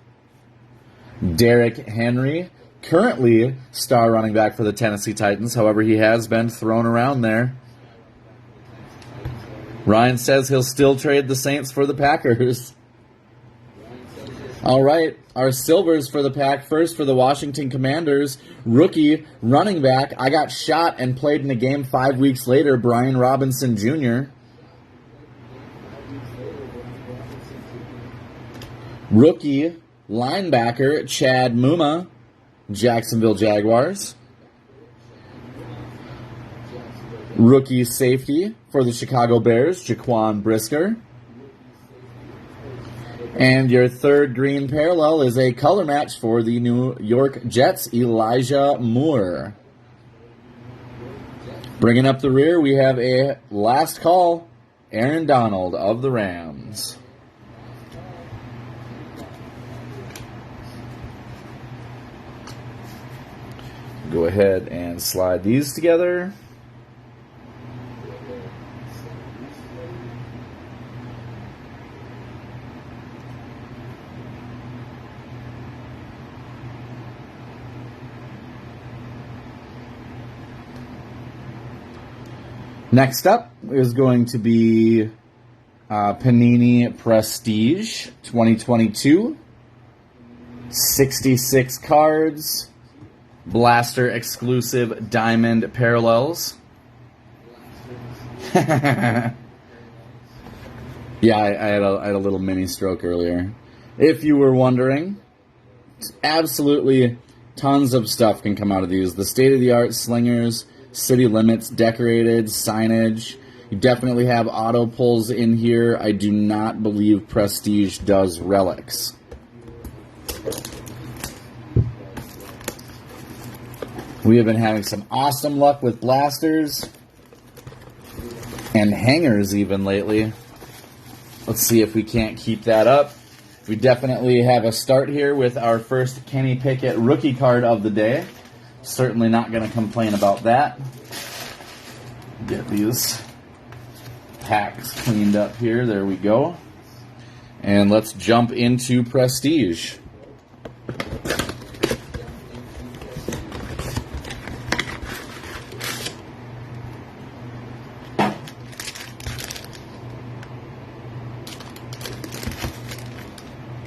Derrick Henry, currently star running back for the Tennessee Titans. However, he has been thrown around there. Ryan says he'll still trade the Saints for the Packers. All right, our silvers for the pack. First for the Washington Commanders, rookie running back. I got shot and played in a game 5 weeks later, Brian Robinson Jr. Rookie linebacker, Chad Muma, Jacksonville Jaguars. Rookie safety for the Chicago Bears, Jaquan Brisker. And your third green parallel is a color match for the New York Jets, Elijah Moore. Bringing up the rear, we have a last call, Aaron Donald of the Rams. Go ahead and slide these together. Next up is going to be Panini Prestige 2022. 66 cards. Blaster exclusive diamond parallels. Yeah, I had a little mini stroke earlier. If you were wondering, absolutely tons of stuff can come out of these. The state-of-the-art slingers, city limits, decorated, signage. You definitely have auto pulls in here. I do not believe Prestige does relics. We have been having some awesome luck with blasters and hangers even lately. Let's see if we can't keep that up. We definitely have a start here with our first Kenny Pickett rookie card of the day. Certainly not going to complain about that. Get these packs cleaned up here. There we go. And let's jump into Prestige.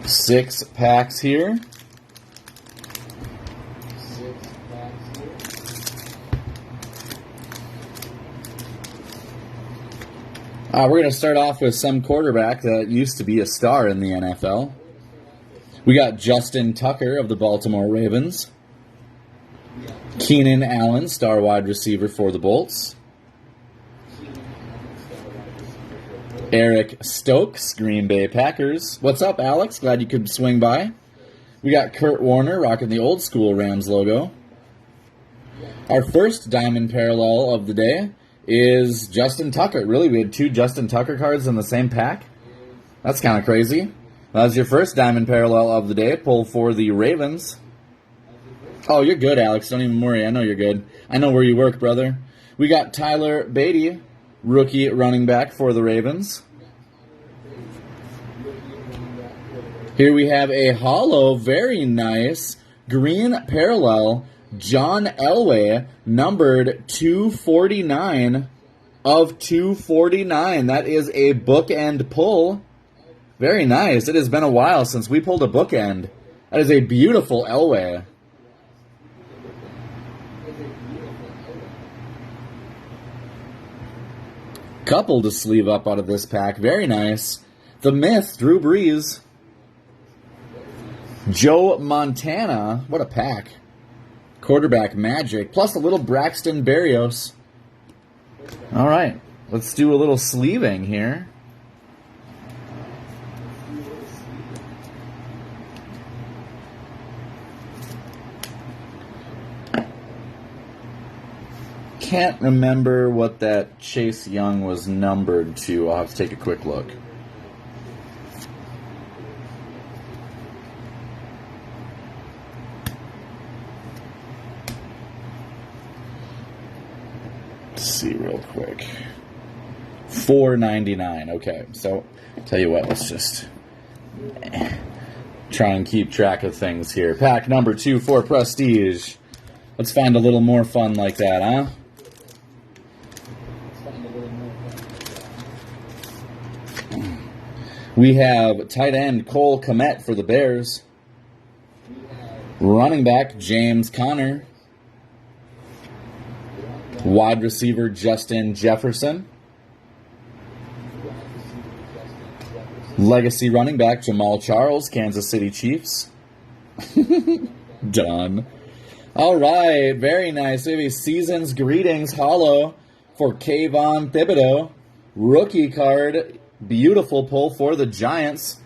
Six packs here. We're going to start off with some quarterback that used to be a star in the NFL. We got Justin Tucker of the Baltimore Ravens. Keenan Allen, star wide receiver for the Bolts. Eric Stokes, Green Bay Packers. What's up, Alex? Glad you could swing by. We got Kurt Warner rocking the old school Rams logo. Our first diamond parallel of the day is Justin Tucker. Really, we had 2 Justin Tucker cards in the same pack? That's kind of crazy. That was your first diamond parallel of the day. Pull for the Ravens. Oh, you're good, Alex. Don't even worry. I know you're good. I know where you work, brother. We got Tyler Beatty, rookie running back for the Ravens. Here we have a holo, very nice, green parallel, John Elway, numbered 249 of 249. That is a bookend pull. Very nice. It has been a while since we pulled a bookend. That is a beautiful Elway. Couple to sleeve up out of this pack. Very nice. The Myth, Drew Brees. Joe Montana. What a pack. Quarterback Magic. Plus a little Braxton Berrios. All right. Let's do a little sleeving here. Can't remember what that Chase Young was numbered to. I'll have to take a quick look. Let's see real quick. 499. Okay, so tell you what, let's just try and keep track of things here. Pack number 2 for Prestige. Let's find a little more fun like that, huh? We have tight end Cole Kmet for the Bears. Running back James Conner. Wide receiver Justin Jefferson. Legacy running back Jamal Charles, Kansas City Chiefs. Done. All right, very nice. We have a Season's Greetings holo for Kayvon Thibodeau. Rookie card. Beautiful pull for the Giants.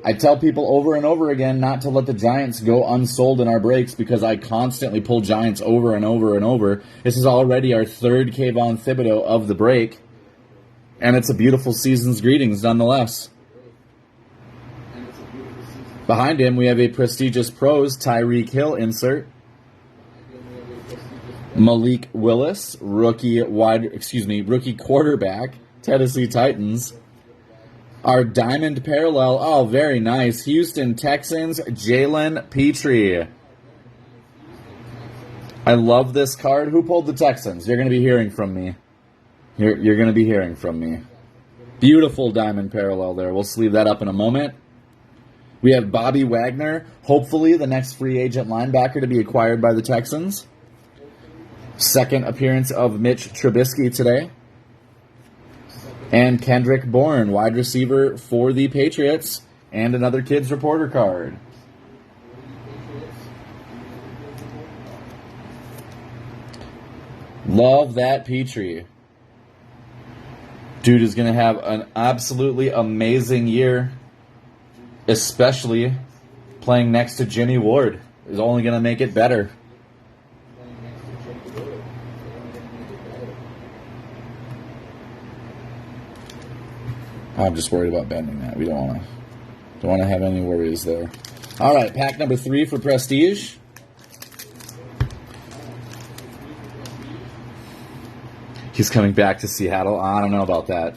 I tell people over and over again not to let the Giants go unsold in our breaks because I constantly pull Giants over and over and over. This is already our 3rd Kayvon Thibodeau of the break. And it's a beautiful Season's Greetings nonetheless. Behind him, we have a prestigious Pros Tyreek Hill insert. Malik Willis, rookie quarterback, Tennessee Titans. Our diamond parallel, oh, very nice. Houston Texans, Jalen Petrie. I love this card. Who pulled the Texans? You're going to be hearing from me. You're going to be hearing from me. Beautiful diamond parallel there. We'll sleeve that up in a moment. We have Bobby Wagner, hopefully the next free agent linebacker to be acquired by the Texans. Second appearance of Mitch Trubisky today. And Kendrick Bourne, wide receiver for the Patriots. And another Kids Reporter card. Love that Petrie. Dude is going to have an absolutely amazing year. Especially playing next to Jimmy Ward. Is only going to make it better. I'm just worried about bending that. We don't want to have any worries there. All right, pack number 3 for Prestige. He's coming back to Seattle. I don't know about that.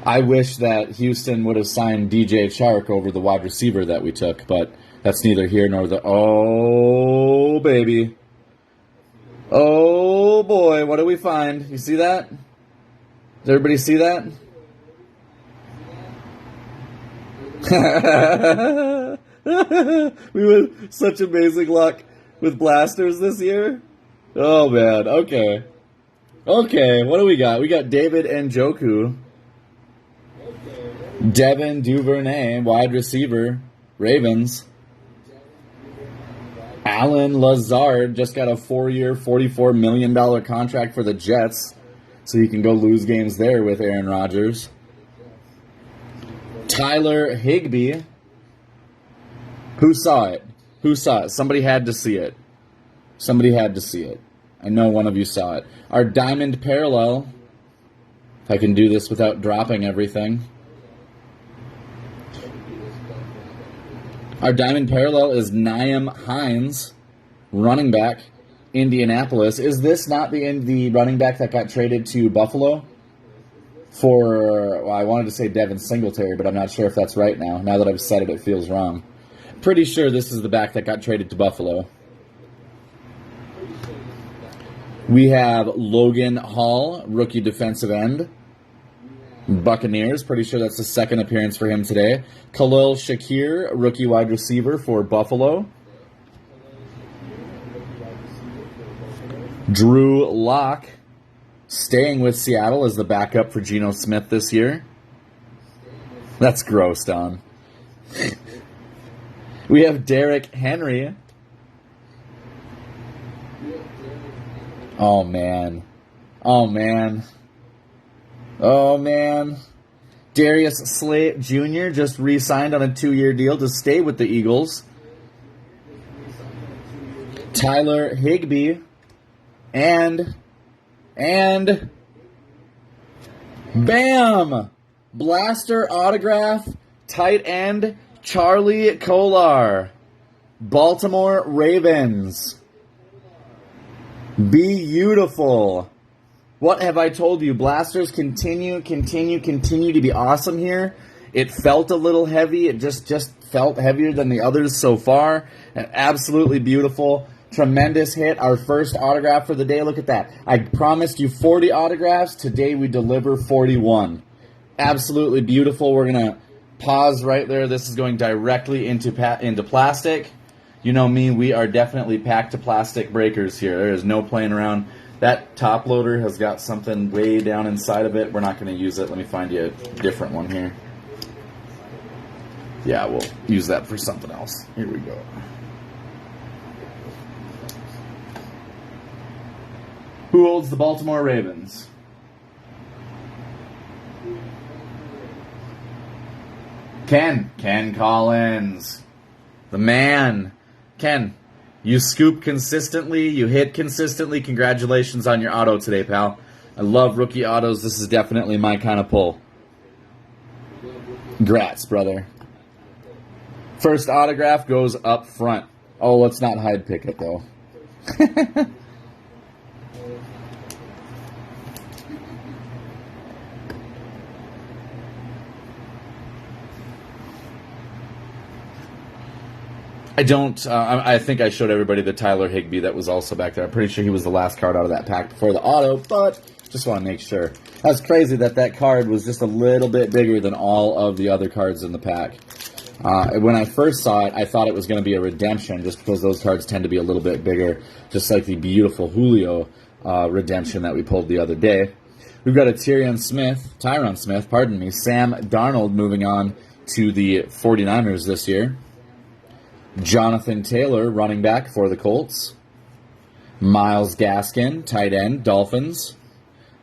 I wish that Houston would have signed DJ Chark over the wide receiver that we took, but that's neither here nor there. Oh, baby. Oh, boy. What do we find? You see that? Does everybody see that? We had such amazing luck with blasters this year. Oh, man. Okay. Okay, what do we got? We got David Njoku. Devin Duvernay, wide receiver, Ravens. Alan Lazard just got a 4-year, $44 million contract for the Jets, so he can go lose games there with Aaron Rodgers. Tyler Higbee. Who saw it? Who saw it? Somebody had to see it. Somebody had to see it. I know one of you saw it. Our Diamond Parallel, if I can do this without dropping everything. Our Diamond Parallel is Nyheim Hines, running back, Indianapolis. Is this not the running back that got traded to Buffalo? For, well, I wanted to say Devin Singletary, but I'm not sure if that's right now. Now that I've said it, it feels wrong. Pretty sure this is the back that got traded to Buffalo. We have Logan Hall, rookie defensive end, Buccaneers. Pretty sure that's the second appearance for him today. Khalil Shakir, rookie wide receiver for Buffalo. Drew Lock, staying with Seattle as the backup for Geno Smith this year. That's gross, Don. We have Derrick Henry. Oh, man. Oh, man. Oh, man. Darius Slay Jr. just re-signed on a 2-year deal to stay with the Eagles. Tyler Higbee. And bam! Blaster autograph, tight end, Charlie Kolar. Baltimore Ravens. Beautiful. What have I told you? Blasters continue to be awesome here. It felt a little heavy. It just felt heavier than the others so far. And absolutely beautiful. Tremendous hit. Our first autograph for the day. Look at that. I promised you 40 autographs. Today we deliver 41. Absolutely beautiful. We're going to pause right there. This is going directly into plastic. You know me, we are definitely packed to plastic breakers here. There is no playing around. That top loader has got something way down inside of it. We're not going to use it. Let me find you a different one here. Yeah, we'll use that for something else. Here we go. Who holds the Baltimore Ravens? Ken Collins. The man. Ken, you scoop consistently. You hit consistently. Congratulations on your auto today, pal. I love rookie autos. This is definitely my kind of pull. Congrats, brother. First autograph goes up front. Oh, let's not hide pick it, though. I think I showed everybody the Tyler Higbee that was also back there. I'm pretty sure he was the last card out of that pack before the auto, but just want to make sure. That's crazy that card was just a little bit bigger than all of the other cards in the pack. When I first saw it, I thought it was going to be a redemption just because those cards tend to be a little bit bigger, just like the beautiful Julio redemption that we pulled the other day. We've got a Tyron Smith, Sam Darnold moving on to the 49ers this year. Jonathan Taylor, running back for the Colts. Myles Gaskin, tight end, Dolphins.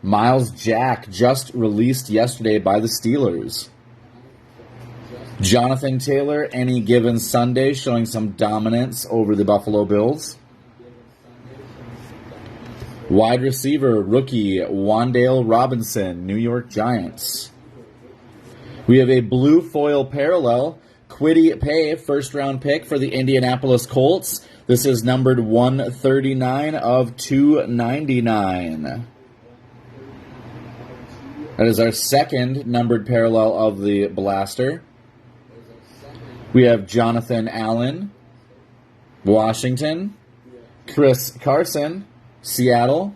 Myles Jack, just released yesterday by the Steelers. Jonathan Taylor, any given Sunday, showing some dominance over the Buffalo Bills. Wide receiver, rookie, Wan'Dale Robinson, New York Giants. We have a blue foil parallel, Kwity Paye, first-round pick for the Indianapolis Colts. This is numbered 139 of 299. That is our second numbered parallel of the blaster. We have Jonathan Allen, Washington. Chris Carson, Seattle.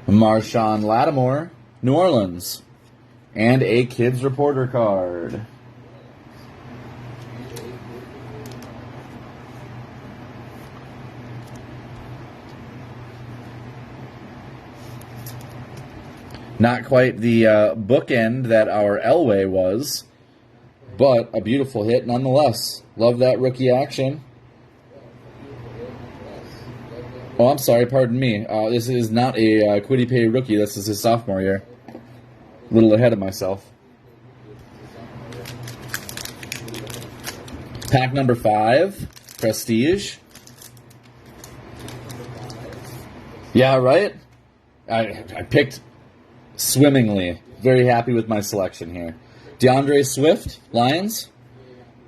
Marshawn Lattimore, New Orleans. And a Kids Reporter card. Not quite the bookend that our Elway was, but a beautiful hit nonetheless. Love that rookie action. Oh, I'm sorry, pardon me. This is not a Kwity Paye rookie. This is his sophomore year. A little ahead of myself. Pack number 5, Prestige. Yeah, right? I picked swimmingly. Very happy with my selection here. DeAndre Swift, Lions.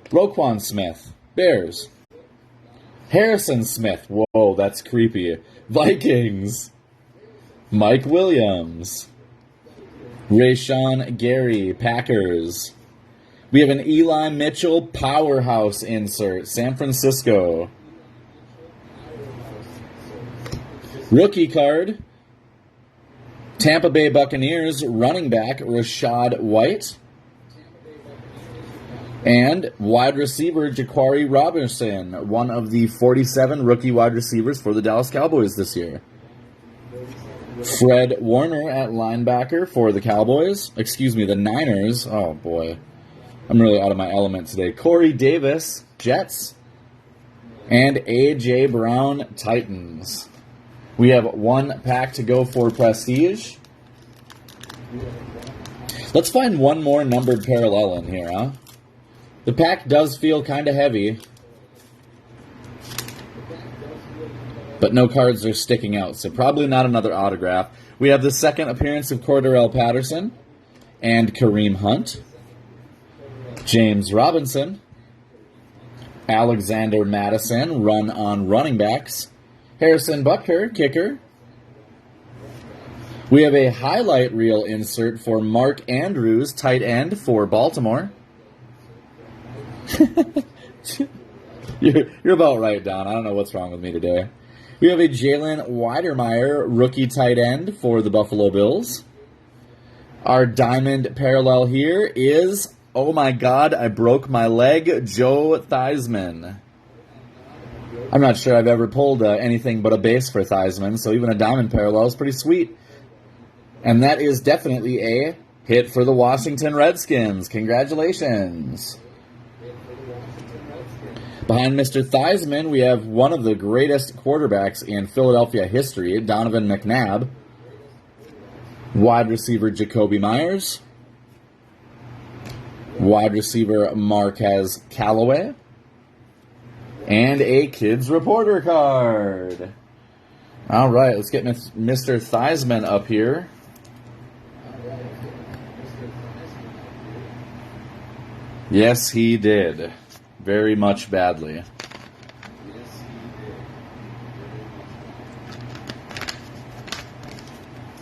Roquan Smith, Bears. Harrison Smith, whoa, that's creepy. Vikings. Mike Williams. Rashawn Gary, Packers. We have an Eli Mitchell powerhouse insert, San Francisco. Rookie card, Tampa Bay Buccaneers running back Rachaad White. And wide receiver Jaquarii Robinson, one of the 47 rookie wide receivers for the Dallas Cowboys this year. Fred Warner at linebacker for the Cowboys. Excuse me, the Niners. Oh, boy. I'm really out of my element today. Corey Davis, Jets. And A.J. Brown, Titans. We have one pack to go for Prestige. Let's find one more numbered parallel in here, huh? The pack does feel kind of heavy. But no cards are sticking out, so probably not another autograph. We have the second appearance of Cordarrelle Patterson and Kareem Hunt. James Robinson. Alexander Madison, run on running backs. Harrison Butker, kicker. We have a highlight reel insert for Mark Andrews, tight end for Baltimore. You're about right, Don. I don't know what's wrong with me today. We have a Jalen Weidermeyer, rookie tight end for the Buffalo Bills. Our diamond parallel here is, oh my God, I broke my leg, Joe Theismann. I'm not sure I've ever pulled anything but a base for Theismann, so even a diamond parallel is pretty sweet. And that is definitely a hit for the Washington Redskins. Congratulations. Behind Mr. Theismann, we have one of the greatest quarterbacks in Philadelphia history, Donovan McNabb. Wide receiver Jacoby Myers. Wide receiver Marquez Callaway. And a Kids Reporter card. All right, let's get Mr. Theismann up here. Yes, he did. Very much badly.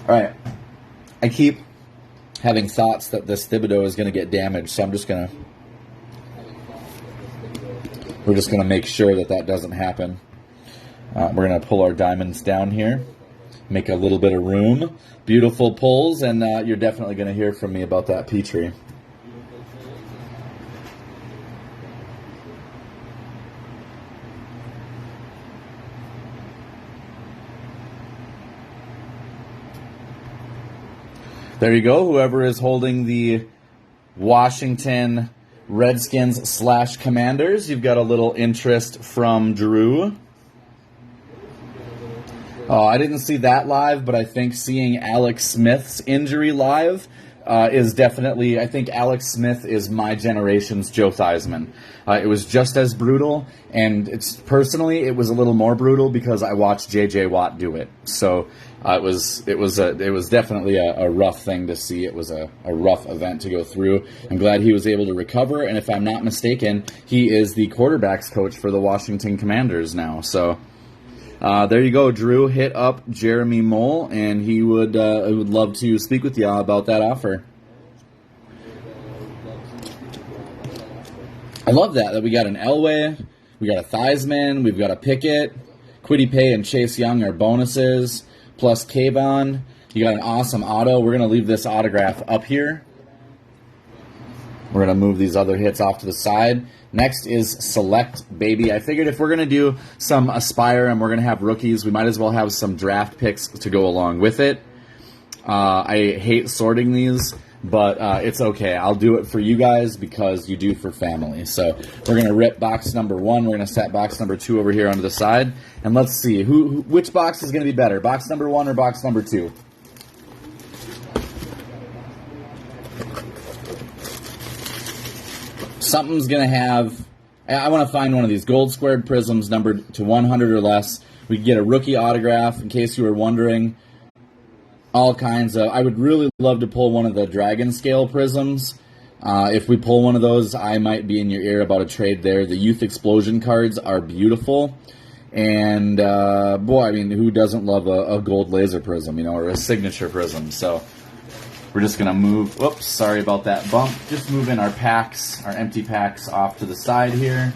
All right. I keep having thoughts that this Thibodeau is going to get damaged, so we're just going to make sure that that doesn't happen. We're going to pull our diamonds down here, make a little bit of room. Beautiful pulls, and you're definitely going to hear from me about that Petrie. There you go. Whoever is holding the Washington Redskins / Commanders, you've got a little interest from Drew. Oh, I didn't see that live, but I think seeing Alex Smith's injury live is definitely, I think Alex Smith is my generation's Joe Theismann. It was just as brutal, and personally, it was a little more brutal because I watched J.J. Watt do it. So it was definitely a rough thing to see. It was a rough event to go through. I'm glad he was able to recover, and if I'm not mistaken, he is the quarterbacks coach for the Washington Commanders now. So there you go, Drew. Hit up Jeremy Mole, and he would love to speak with you about that offer. I love that we got an Elway, we got a Theismann, we've got a Pickett, Kwity Paye and Chase Young are bonuses, plus Kayvon. You got an awesome auto. We're going to leave this autograph up here. We're going to move these other hits off to the side. Next is Select Baby. I figured if we're going to do some Aspire and we're going to have rookies, we might as well have some draft picks to go along with it. I hate sorting these, but it's okay. I'll do it for you guys because you do for family. So we're going to rip box number 1. We're going to set box number 2 over here onto the side. And let's see, which box is going to be better, box number 1 or box number 2? Something's going to have, I want to find one of these gold squared prisms numbered to 100 or less We can get a rookie autograph, in case you were wondering. All kinds of... I would really love to pull one of the Dragon Scale Prisms. If we pull one of those, I might be in your ear about a trade there. The Youth Explosion cards are beautiful. And, boy, I mean, who doesn't love a gold laser prism, you know, or a signature prism? So we're just going to move... Whoops, sorry about that bump. Just moving our packs, our empty packs off to the side here.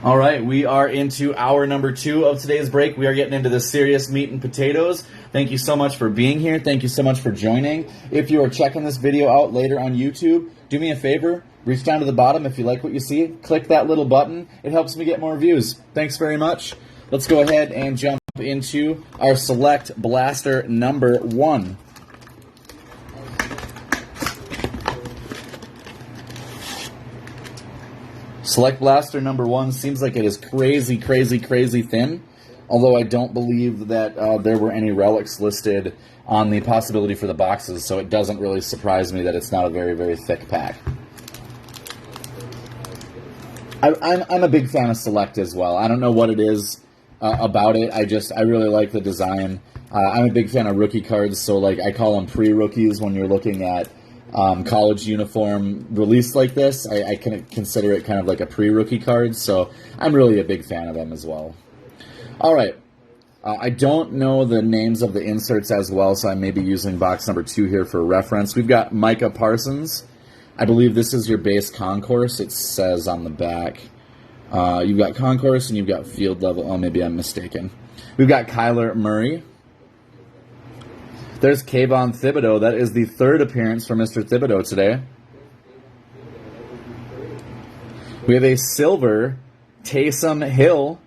All right, we are into hour number 2 of today's break. We are getting into the serious meat and potatoes. Thank you so much for being here. Thank you so much for joining. If you are checking this video out later on YouTube, do me a favor. Reach down to the bottom if you like what you see. Click that little button. It helps me get more views. Thanks very much. Let's go ahead and jump into our Select Blaster number 1. Select Blaster number 1 seems like it is crazy, crazy, crazy thin. Although I don't believe that there were any relics listed on the possibility for the boxes, so it doesn't really surprise me that it's not a very, very thick pack. I'm a big fan of Select as well. I don't know what it is about it. I really like the design. I'm a big fan of rookie cards, so like I call them pre-rookies when you're looking at college uniform release like this. I can consider it kind of like a pre-rookie card, so I'm really a big fan of them as well. All right. I don't know the names of the inserts as well, so I may be using box number 2 here for reference. We've got Micah Parsons. I believe this is your base concourse. It says on the back. You've got concourse and you've got field level. Oh, maybe I'm mistaken. We've got Kyler Murray. There's Kayvon Thibodeau. That is the 3rd appearance for Mr. Thibodeau today. We have a silver Taysom Hill,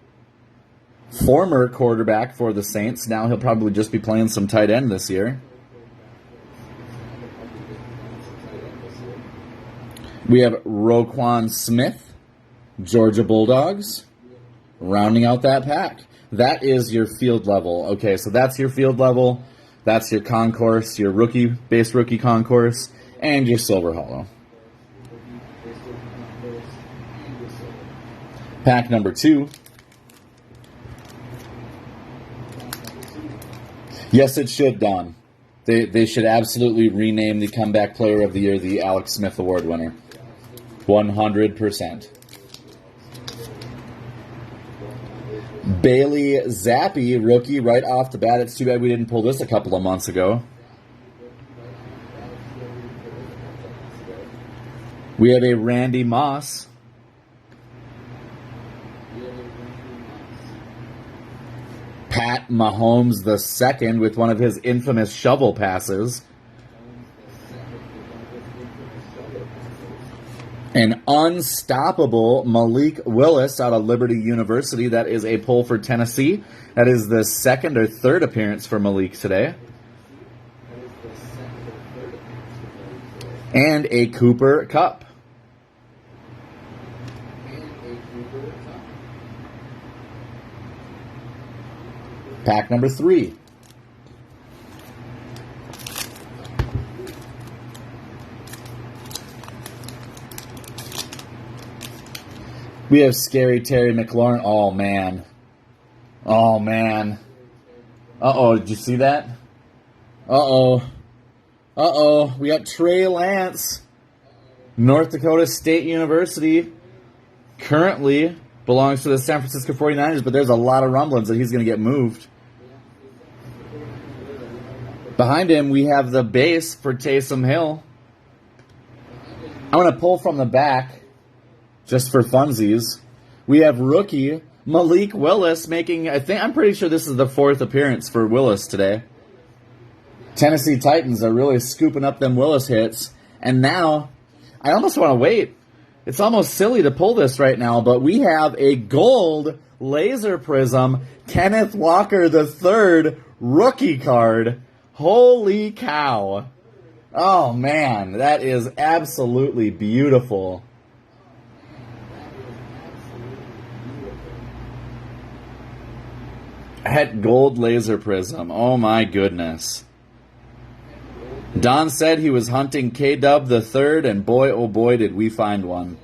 former quarterback for the Saints. Now he'll probably just be playing some tight end this year. We have Roquan Smith, Georgia Bulldogs, rounding out that pack. That is your field level. Okay, so that's your field level. That's your concourse, your base rookie concourse, and your silver hollow. Pack number 2. Yes, it should, Don. They should absolutely rename the Comeback Player of the Year the Alex Smith Award winner. 100%. Bailey Zappi, rookie, right off the bat. It's too bad we didn't pull this a couple of months ago. We have a Randy Moss. Pat Mahomes II with one of his infamous shovel passes. An unstoppable Malik Willis out of Liberty University. That is a pull for Tennessee. That is the 2nd or 3rd appearance for Malik today. And a Cooper Kupp. Pack number 3. We have Scary Terry McLaurin. Oh, man. Oh, man. Uh-oh, did you see that? Uh-oh. Uh-oh, we got Trey Lance. North Dakota State University. Currently belongs to the San Francisco 49ers, but there's a lot of rumblings that he's going to get moved. Behind him, we have the base for Taysom Hill. I'm going to pull from the back, just for funsies. We have rookie Malik Willis making, I'm pretty sure this is the 4th appearance for Willis today. Tennessee Titans are really scooping up them Willis hits. And now, I almost want to wait. It's almost silly to pull this right now, but we have a gold laser prism Kenneth Walker III rookie card. Holy cow. Oh, man, that is absolutely beautiful. Het gold laser prism. Oh, my goodness. Don said he was hunting K-Dub the third, and boy, oh boy, did we find one.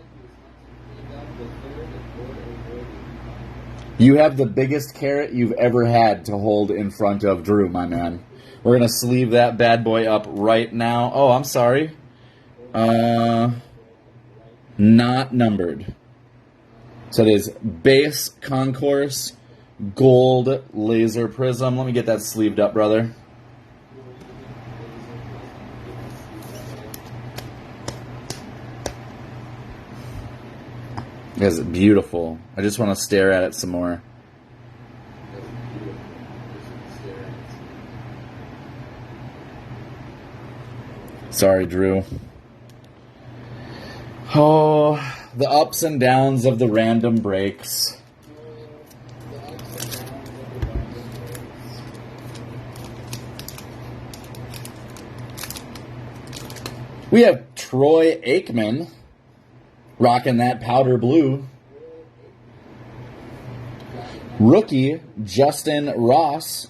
You have the biggest carrot you've ever had to hold in front of Drew, my man. We're going to sleeve that bad boy up right now. Oh, I'm sorry. Not numbered. So it is base concourse gold laser prism. Let me get that sleeved up, brother. It's beautiful. I just want to stare at it some more. Sorry, Drew. Oh, the ups and downs of the random breaks. We have Troy Aikman rocking that powder blue. Rookie Justin Ross.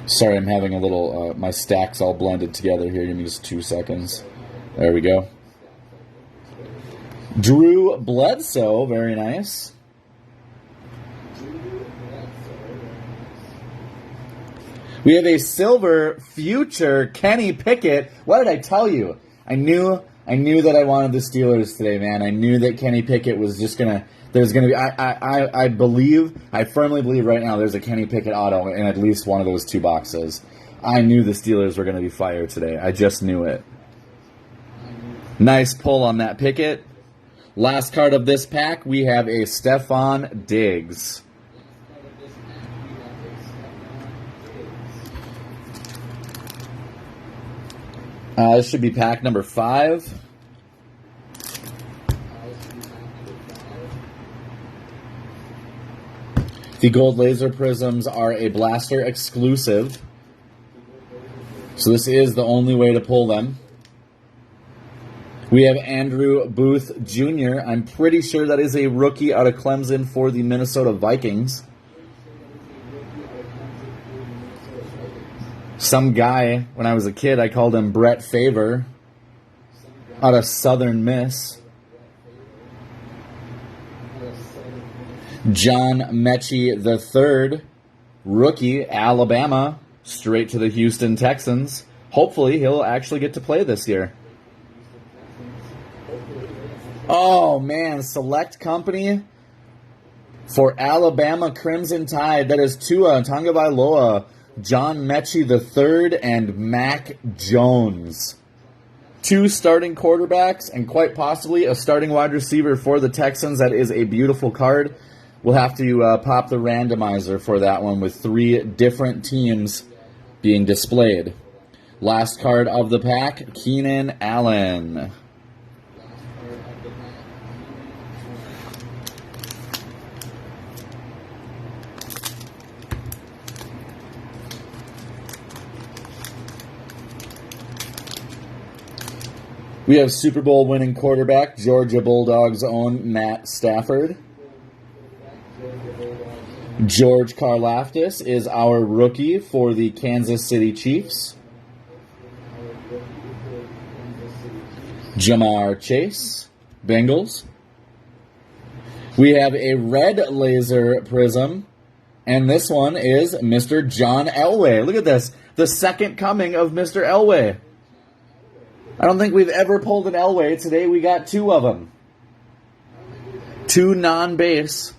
Sorry, I'm having a little, my stacks all blended together here. Give me just 2 seconds. There we go. Drew Bledsoe, very nice. We have a silver future Kenny Pickett. What did I tell you? I knew that I wanted the Steelers today, man. I knew that Kenny Pickett was just gonna. There's gonna be. I firmly believe right now there's a Kenny Pickett auto in at least one of those 2 boxes. I knew the Steelers were gonna be fired today. I just knew it. Nice pull on that Pickett. Last card of this pack, we have a Stefon Diggs. This should be pack number 5. The gold laser prisms are a blaster exclusive. So this is the only way to pull them. We have Andrew Booth Jr. I'm pretty sure that is a rookie out of Clemson for the Minnesota Vikings. Some guy, when I was a kid, I called him Brett Favre out of Southern Miss. John Mechie III, rookie, Alabama, straight to the Houston Texans. Hopefully, he'll actually get to play this year. Oh, man, select company for Alabama Crimson Tide. That is Tua Tagovailoa, John Mechie III, and Mac Jones. 2 starting quarterbacks and quite possibly a starting wide receiver for the Texans. That is a beautiful card. We'll have to pop the randomizer for that one with 3 different teams being displayed. Last card of the pack, Keenan Allen. We have Super Bowl winning quarterback, Georgia Bulldogs' own Matt Stafford. George Karlaftis is our rookie for the Kansas City Chiefs. Jamar Chase, Bengals. We have a red laser prism, and this one is Mr. John Elway. Look at this, the second coming of Mr. Elway. I don't think we've ever pulled an Elway. Today we got 2 of them. 2 non-base.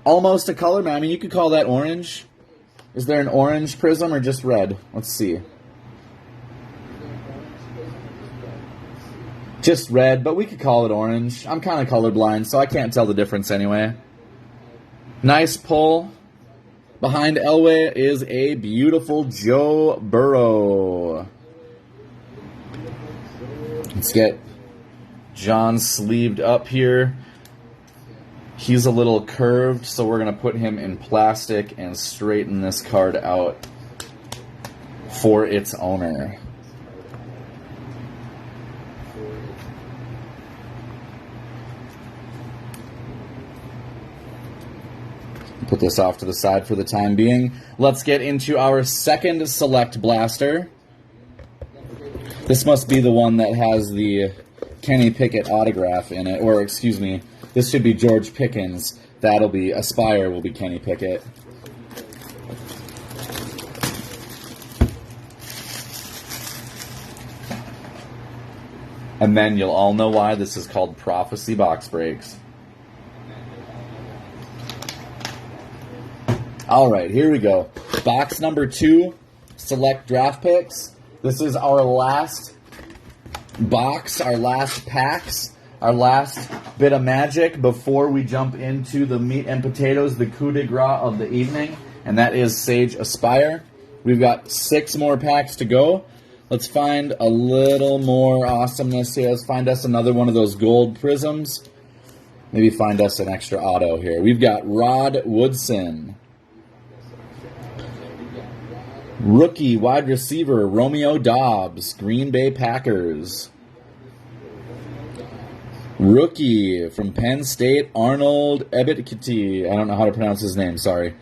Almost a color match. I mean, you could call that orange. Is there an orange prism or just red? Let's see. Just red, but we could call it orange. I'm kind of colorblind, so I can't tell the difference anyway. Nice pull. Behind Elway is a beautiful Joe Burrow. Let's get John sleeved up here. He's a little curved, so we're going to put him in plastic and straighten this card out for its owner. Put this off to the side for the time being. Let's get into our second select blaster. This must be the one that has the Kenny Pickett autograph in it. Or, excuse me, this should be George Pickens. That'll be, Aspire will be Kenny Pickett. And then you'll all know why this is called Prophecy Box Breaks. All right, here we go. Box number 2, select draft picks. This is our last box, our last packs, our last bit of magic before we jump into the meat and potatoes, the coup de grace of the evening, and that is Sage Aspire. We've got 6 more packs to go. Let's find a little more awesomeness here. Let's find us another one of those gold prisms. Maybe find us an extra auto here. We've got Rod Woodson. Rookie wide receiver Romeo Doubs, Green Bay Packers. Rookie from Penn State, Arnold Ebiketie. I don't know how to pronounce his name, sorry.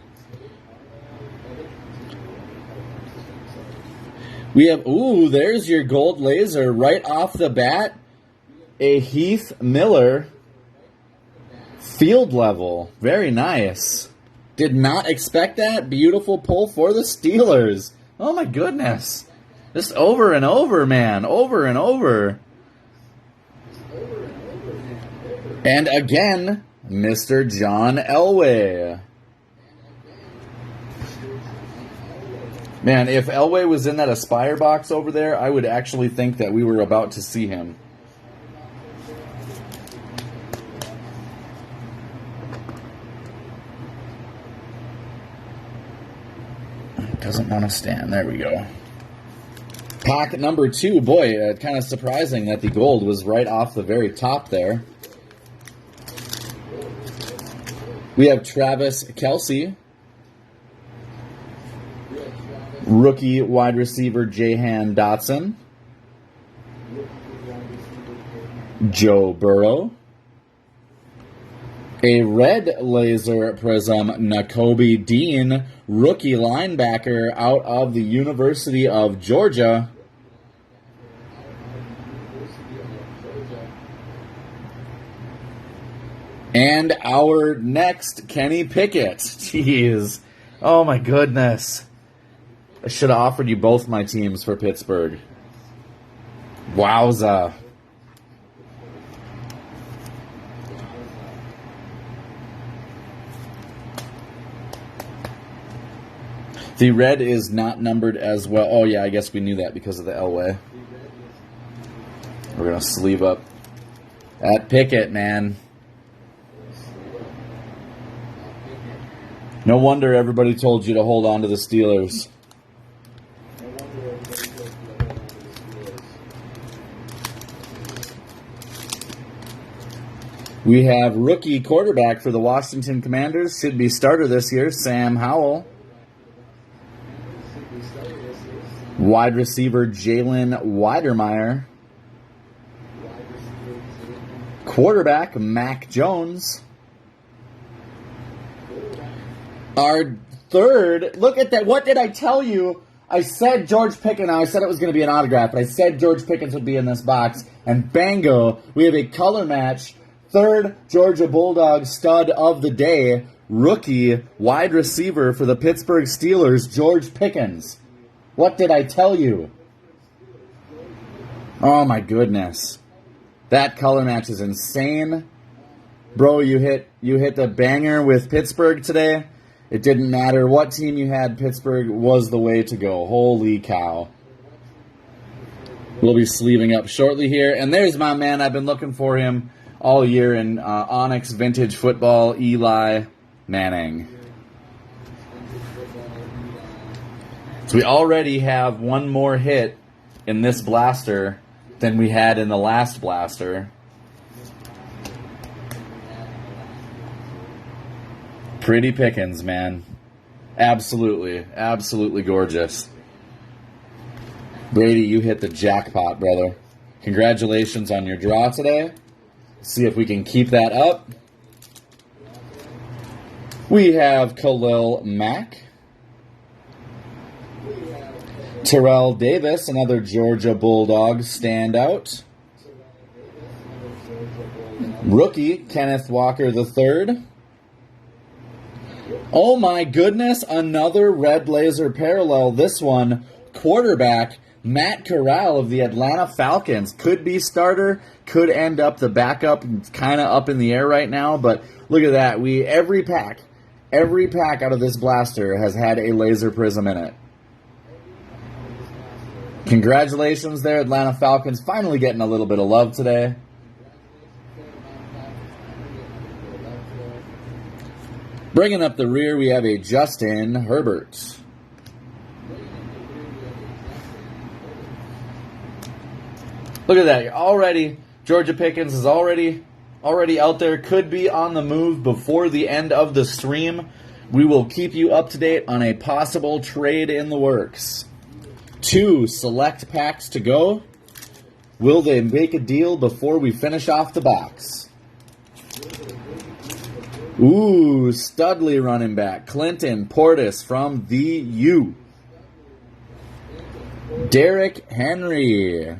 We have, ooh, there's your gold laser right off the bat. A Heath Miller field level. Very nice. Did not expect that. Beautiful pull for the Steelers. Oh my goodness. Just over and over, man. Over and over. And again, Mr. John Elway. Man, if Elway was in that Aspire box over there, I would actually think that we were about to see him. Doesn't want to stand. There we go. Pack number 2. Boy, kind of surprising that the gold was right off the very top there. We have Travis Kelce. Rookie wide receiver Jahan Dotson. Joe Burrow. A red laser prism, Nakobe Dean, rookie linebacker out of the University of Georgia. And our next, Kenny Pickett. Jeez. Oh my goodness. I should have offered you both my teams for Pittsburgh. Wowza. The red is not numbered as well. Oh, yeah, I guess we knew that because of the Elway. We're going to sleeve up that Pickett, man. No wonder everybody told you to hold on to the Steelers. We have rookie quarterback for the Washington Commanders. Should be starter this year, Sam Howell. Wide receiver Jalen Weidermeyer. Quarterback Mac Jones. Our third, look at that. What did I tell you? I said George Pickens. I said it was going to be an autograph, but I said George Pickens would be in this box. And bango, we have a color match. Third Georgia Bulldog stud of the day. Rookie wide receiver for the Pittsburgh Steelers, George Pickens. What did I tell you? Oh my goodness. That color match is insane. Bro, you hit the banger with Pittsburgh today. It didn't matter what team you had, Pittsburgh was the way to go. Holy cow. We'll be sleeving up shortly here. And there's my man. I've been looking for him all year in Onyx Vintage Football, Eli Manning. So we already have one more hit in this blaster than we had in the last blaster. Pretty Pickens, man. Absolutely, absolutely gorgeous. Brady, you hit the jackpot, brother. Congratulations on your draw today. See if we can keep that up. We have Khalil Mack. Terrell Davis, another Georgia Bulldog standout. Rookie, Kenneth Walker III. Oh my goodness, another red laser parallel. This one, quarterback, Matt Corral of the Atlanta Falcons. Could be starter, could end up the backup. It's kind of up in the air right now, but look at that. Every pack out of this blaster has had a laser prism in it. Congratulations there, Atlanta Falcons. Finally getting a little bit of love today. Bringing up the rear, we have a Justin Herbert. Look at that. Already, Georgia Pickens is already out there. Could be on the move before the end of the stream. We will keep you up to date on a possible trade in the works. 2 select packs to go. Will they make a deal before we finish off the box? Ooh, Studley running back. Clinton Portis from the U. Derrick Henry.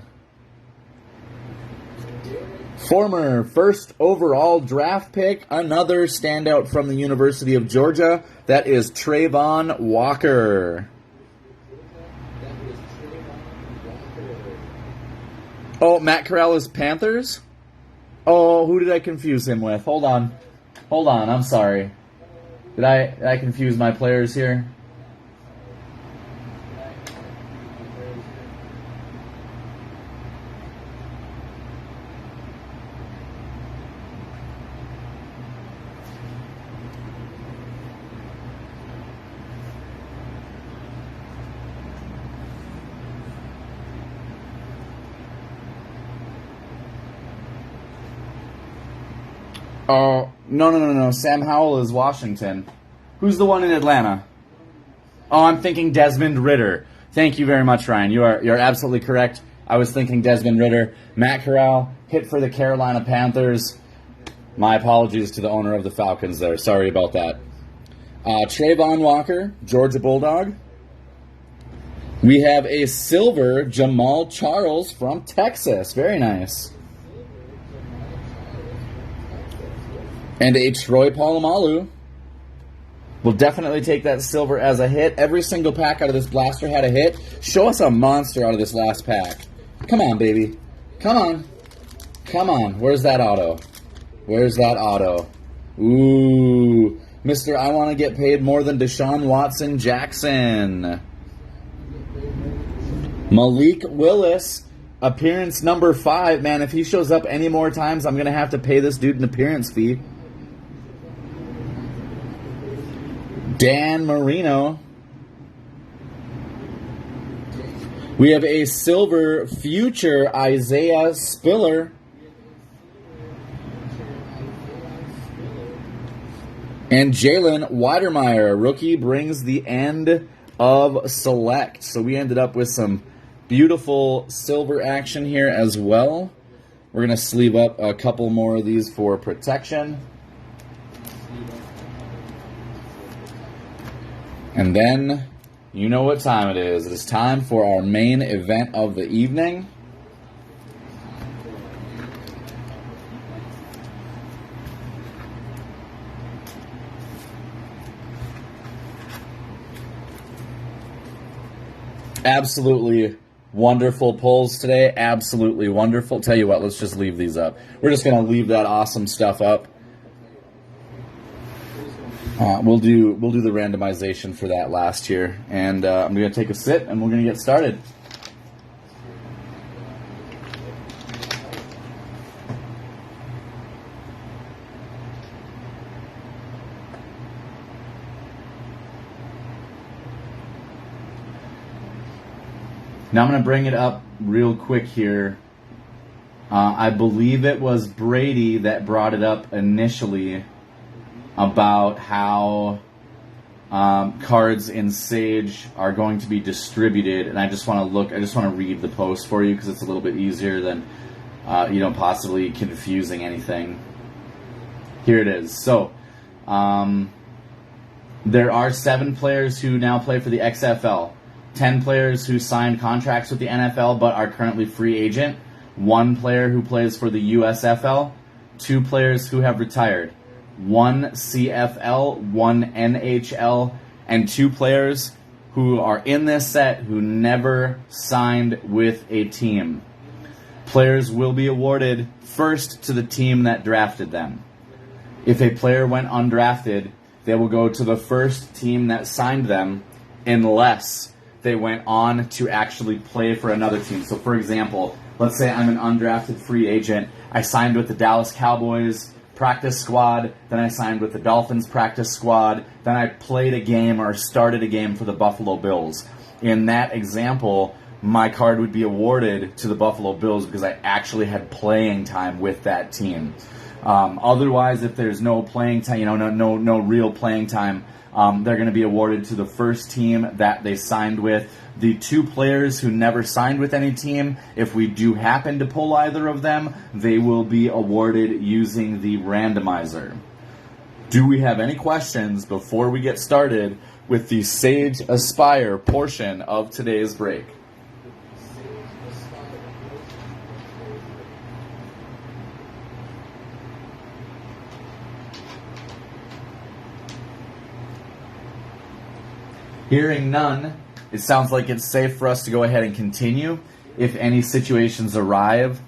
Former first overall draft pick. Another standout from the University of Georgia. That is Trayvon Walker. Oh, Matt Corral is Panthers? Oh, who did I confuse him with? Hold on, I'm sorry. Did I confuse my players here? Oh, no. Sam Howell is Washington. Who's the one in Atlanta? Oh, I'm thinking Desmond Ridder. Thank you very much, Ryan. You're absolutely correct. I was thinking Desmond Ridder. Matt Corral, hit for the Carolina Panthers. My apologies to the owner of the Falcons there. Sorry about that. Trayvon Walker, Georgia Bulldog. We have a silver Jamal Charles from Texas. Very nice. And a Troy Polamalu. We'll definitely take that silver as a hit. Every single pack out of this blaster had a hit. Show us a monster out of this last pack. Come on, baby. Come on. Where's that auto? Ooh. Mr. I want to get paid more than Deshaun Watson Jackson. Malik Willis. Appearance number 5. Man, if he shows up any more times, I'm going to have to pay this dude an appearance fee. Dan Marino. We have a silver future Isaiah Spiller. And Jalen Weidermeyer, rookie, brings the end of select. So we ended up with some beautiful silver action here as well. We're going to sleeve up a couple more of these for protection. And then, you know what time it is. It is time for our main event of the evening. Absolutely wonderful pulls today. Absolutely wonderful. Tell you what, let's just leave these up. We're just going to leave that awesome stuff up. We'll do the randomization for that last year, and I'm going to take a sit, and we're going to get started. Now I'm going to bring it up real quick here. I believe it was Brady that brought it up initially about how cards in Sage are going to be distributed, and I just want to read the post for you because it's a little bit easier than possibly confusing anything. Here it is. So there are 7 players who now play for the XFL, 10 players who signed contracts with the NFL but are currently free agent, 1 player who plays for the USFL, 2 players who have retired, 1 CFL, 1 NHL, and 2 players who are in this set who never signed with a team. Players will be awarded first to the team that drafted them. If a player went undrafted, they will go to the first team that signed them unless they went on to actually play for another team. So for example, let's say I'm an undrafted free agent. I signed with the Dallas Cowboys practice squad, then I signed with the Dolphins practice squad, then I played a game or started a game for the Buffalo Bills. In that example, my card would be awarded to the Buffalo Bills because I actually had playing time with that team. Otherwise, if there's no playing time, no real playing time, they're going to be awarded to the first team that they signed with. The 2 players who never signed with any team, if we do happen to pull either of them, they will be awarded using the randomizer. Do we have any questions before we get started with the Sage Aspire portion of today's break? Hearing none, it sounds like it's safe for us to go ahead and continue. If any situations arise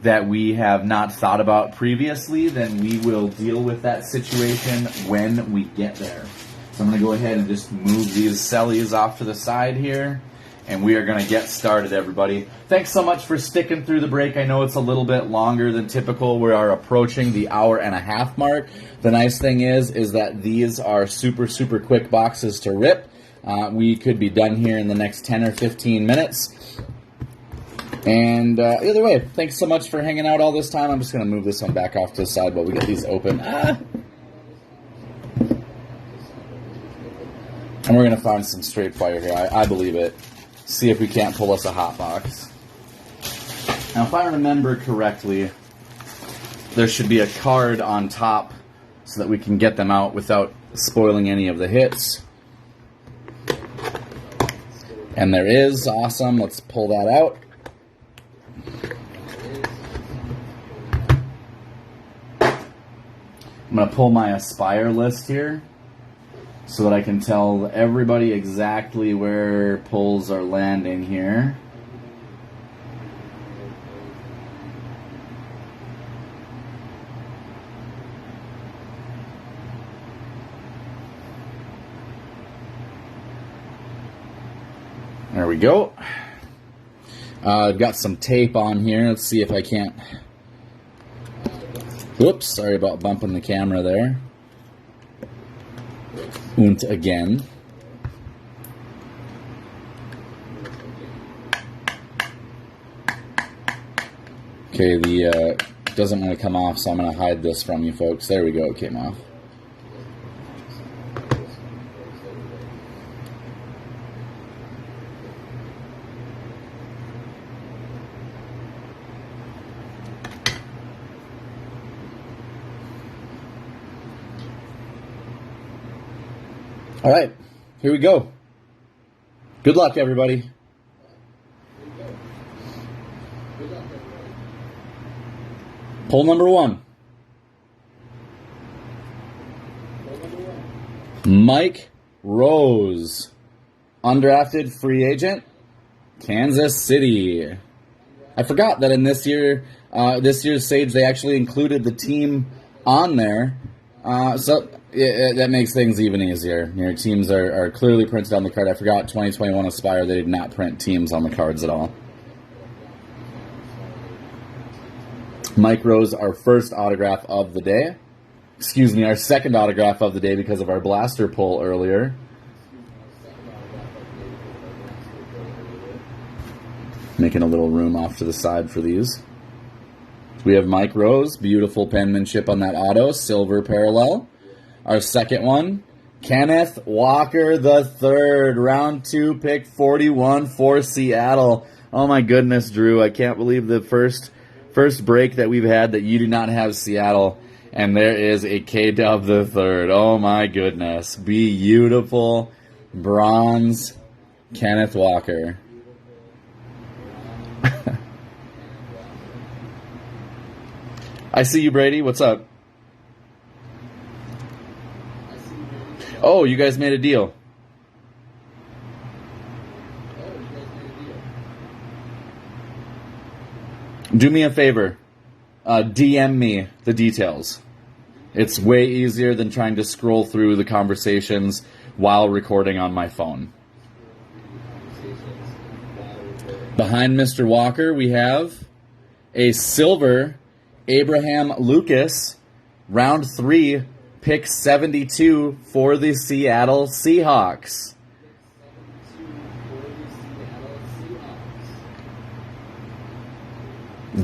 that we have not thought about previously, then we will deal with that situation when we get there. So I'm going to go ahead and just move these cellies off to the side here, and we are going to get started, everybody. Thanks so much for sticking through the break. I know it's a little bit longer than typical. We are approaching the hour-and-a-half mark. The nice thing is that these are super, super quick boxes to rip. We could be done here in the next 10 or 15 minutes. And either way, thanks so much for hanging out all this time. I'm just going to move this one back off to the side while we get these open. And we're going to find some straight fire here. I believe it. See if we can't pull us a hot box. Now, if I remember correctly, there should be a card on top so that we can get them out without spoiling any of the hits. And there is. Awesome. Let's pull that out. I'm going to pull my Aspire list here so that I can tell everybody exactly where pulls are landing here. There we go. I've got some tape on here. Let's see if I can't... Whoops, sorry about bumping the camera there. Und again. Okay, the doesn't want to come off, so I'm going to hide this from you folks. There we go, it came off. All right, here we go. Good luck, everybody. Pull number 1. Mike Rose, undrafted free agent, Kansas City. I forgot that in this year's Sage, they actually included the team on there. So that makes things even easier. Your teams are clearly printed on the card. I forgot 2021 Aspire, they did not print teams on the cards at all. Mike Rose, our first autograph of the day. Excuse me, our second autograph of the day because of our blaster pull earlier. Making a little room off to the side for these. We have Mike Rose, beautiful penmanship on that auto, silver parallel. Our second one, Kenneth Walker III, round 2, pick 41 for Seattle. Oh my goodness, Drew, I can't believe the first break that we've had that you do not have Seattle. And there is a K-Dub III. Oh my goodness. Beautiful bronze Kenneth Walker. I see you, Brady. What's up? Oh, you guys made a deal. Do me a favor. DM me the details. It's way easier than trying to scroll through the conversations while recording on my phone. Behind Mr. Walker, we have a silver Abraham Lucas, round 3, pick 72 for the Seattle Seahawks.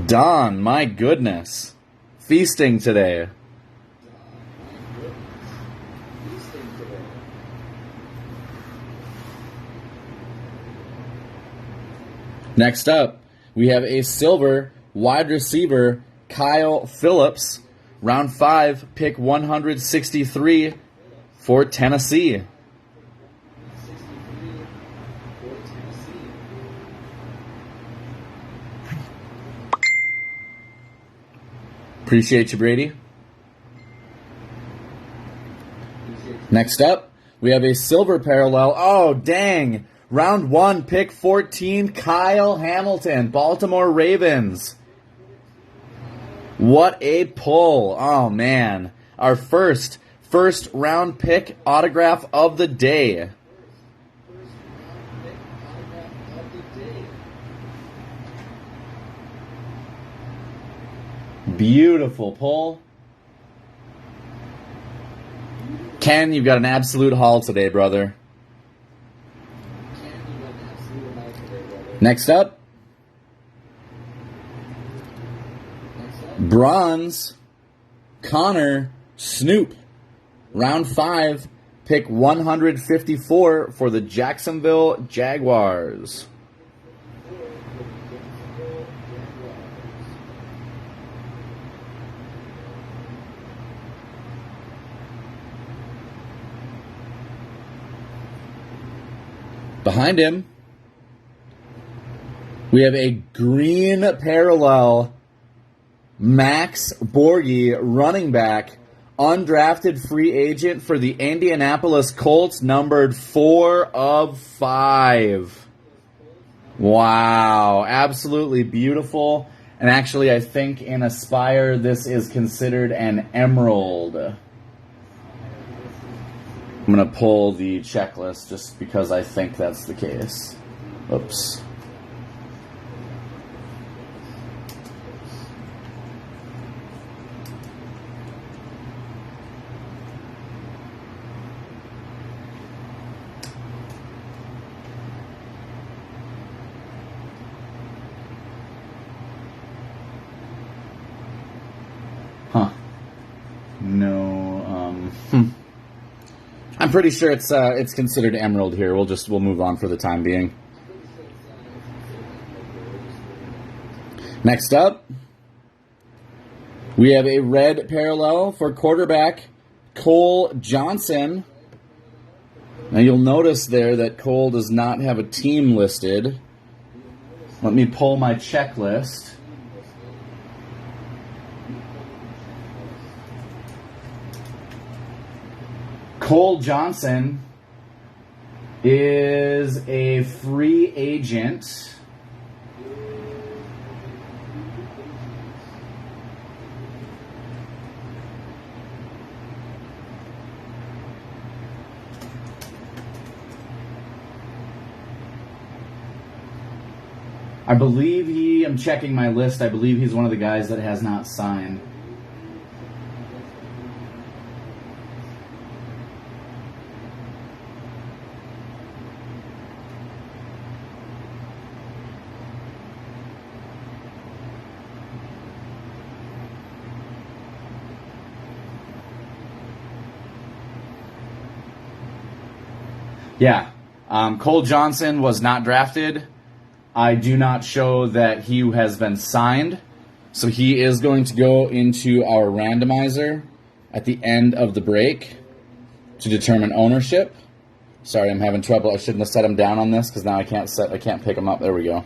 Don, my goodness. Feasting today. Next up, we have a silver wide receiver, Kyle Phillips, round 5, pick 163 for Tennessee. Appreciate you, Brady. Next up, we have a silver parallel. Oh, dang. Round 1, pick 14, Kyle Hamilton, Baltimore Ravens. What a pull. Oh, man. Our first round pick autograph of the day. Beautiful pull. Ken, you've got an absolute haul today, brother. Next up, bronze, Connor Snoop, round 5, pick 154 for the Jacksonville Jaguars. Behind him, we have a green parallel, Max Borghi, running back, undrafted free agent for the Indianapolis Colts, numbered 4 of 5. Wow, absolutely beautiful. And actually, I think in Aspire, this is considered an emerald. I'm going to pull the checklist just because I think that's the case. Oops. Huh. No, I'm pretty sure it's considered emerald here. We'll move on for the time being. Next up, we have a red parallel for quarterback Cole Johnson. Now you'll notice there that Cole does not have a team listed. Let me pull my checklist. Cole Johnson is a free agent. I believe I'm checking my list, I believe he's one of the guys that has not signed. Yeah, Cole Johnson was not drafted. I do not show that he has been signed. So he is going to go into our randomizer at the end of the break to determine ownership. Sorry, I'm having trouble. I shouldn't have set him down on this because now I can't pick him up. There we go.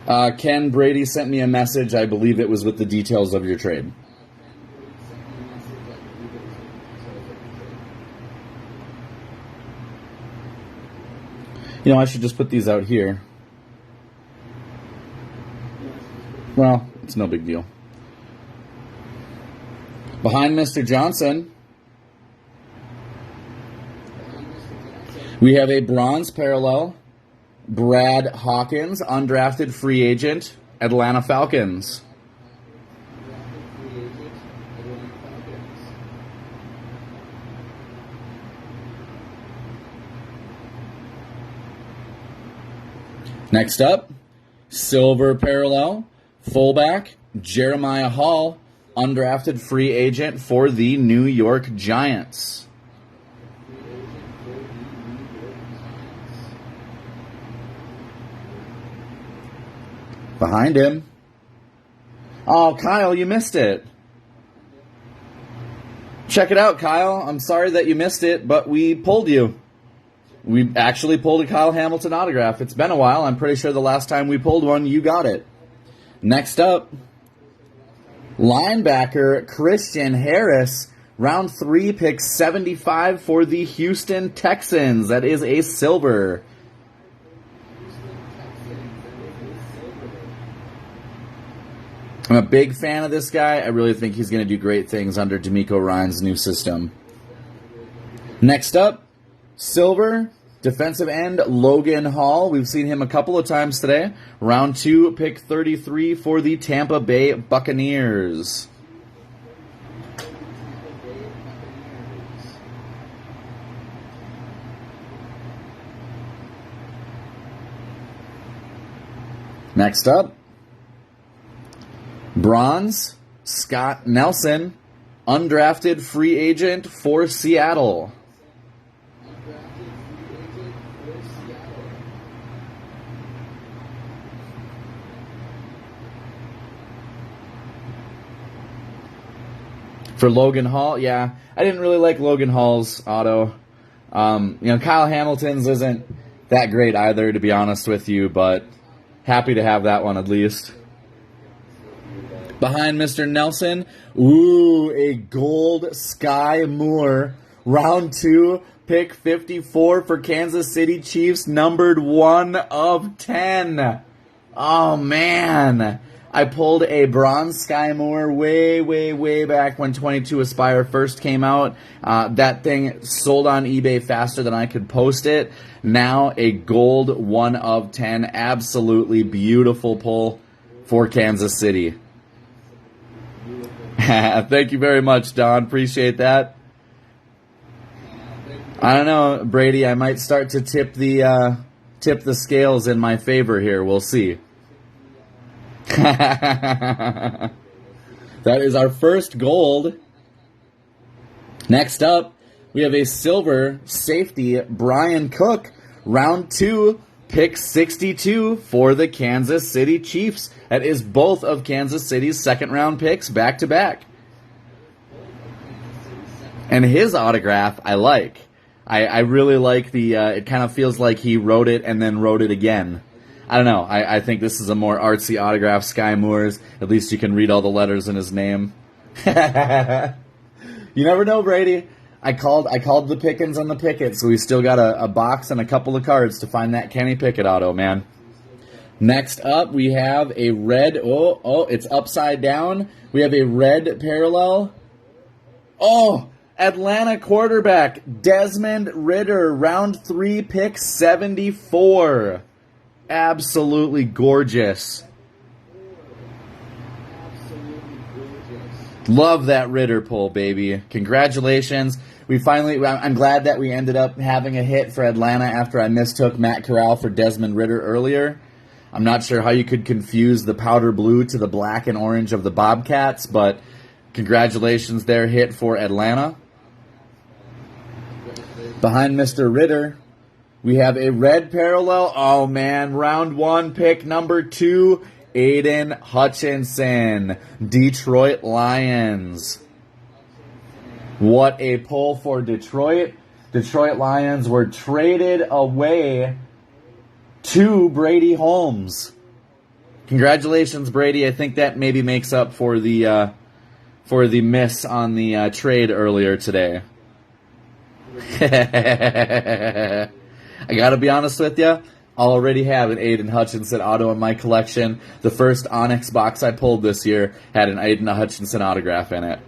Ken Brady sent me a message. I believe it was with the details of your trade. You know, I should just put these out here. Well, it's no big deal. Behind Mr. Johnson, we have a bronze parallel, Brad Hawkins, undrafted free agent, Atlanta Falcons. Next up, silver parallel, fullback, Jeremiah Hall, undrafted free agent for the New York Giants. Behind him. Oh, Kyle, you missed it. Check it out, Kyle. I'm sorry that you missed it, but we pulled you. We actually pulled a Kyle Hamilton autograph. It's been a while. I'm pretty sure the last time we pulled one, you got it. Next up, linebacker Christian Harris, round 3, pick 75 for the Houston Texans. That is a silver. I'm a big fan of this guy. I really think he's going to do great things under DeMeco Ryans' new system. Next up, silver, defensive end Logan Hall. We've seen him a couple of times today. Round 2, pick 33 for the Tampa Bay Buccaneers. Next up, bronze, Scott Nelson, undrafted free agent for Seattle. For Logan Hall, yeah, I didn't really like Logan Hall's auto. Kyle Hamilton's isn't that great either, to be honest with you, but happy to have that one at least. Behind Mr. Nelson, a gold Sky Moore. Round 2, pick 54 for Kansas City Chiefs, numbered 1 of 10. Oh, man. I pulled a bronze Sky Moore way back when 22 Aspire first came out. That thing sold on eBay faster than I could post it. Now a gold 1 of 10. Absolutely beautiful pull for Kansas City. Thank you very much, Don. Appreciate that. I don't know, Brady. I might start to tip the scales in my favor here. We'll see. That is our first gold. Next up, we have a silver safety, Brian Cook, round 2, pick 62 for the Kansas City Chiefs. That is both of Kansas City's second-round picks back-to-back. And his autograph, I like. I really like it kind of feels like he wrote it and then wrote it again. I don't know. I think this is a more artsy autograph, Sky Moore's. At least you can read all the letters in his name. You never know, Brady. I called the Pickens and the Pickett, so we still got a box and a couple of cards to find that Kenny Pickett auto, man. Next up, we have a red. It's upside down. We have a red parallel. Atlanta quarterback Desmond Ridder, round 3, pick 74. Absolutely gorgeous. Love that Ridder pull, baby. Congratulations. I'm glad that we ended up having a hit for Atlanta after I mistook Matt Corral for Desmond Ridder earlier. I'm not sure how you could confuse the powder blue to the black and orange of the Bobcats, but congratulations there, hit for Atlanta. Behind Mr. Ridder, we have a red parallel. Oh, man. Round 1, pick number 2, Aiden Hutchinson, Detroit Lions. What a pull for Detroit. Detroit Lions were traded away to Brady Holmes. Congratulations, Brady. I think that maybe makes up for the miss on the trade earlier today. I gotta be honest with you. I already have an Aiden Hutchinson auto in my collection. The first Onyx box I pulled this year had an Aiden Hutchinson autograph in it.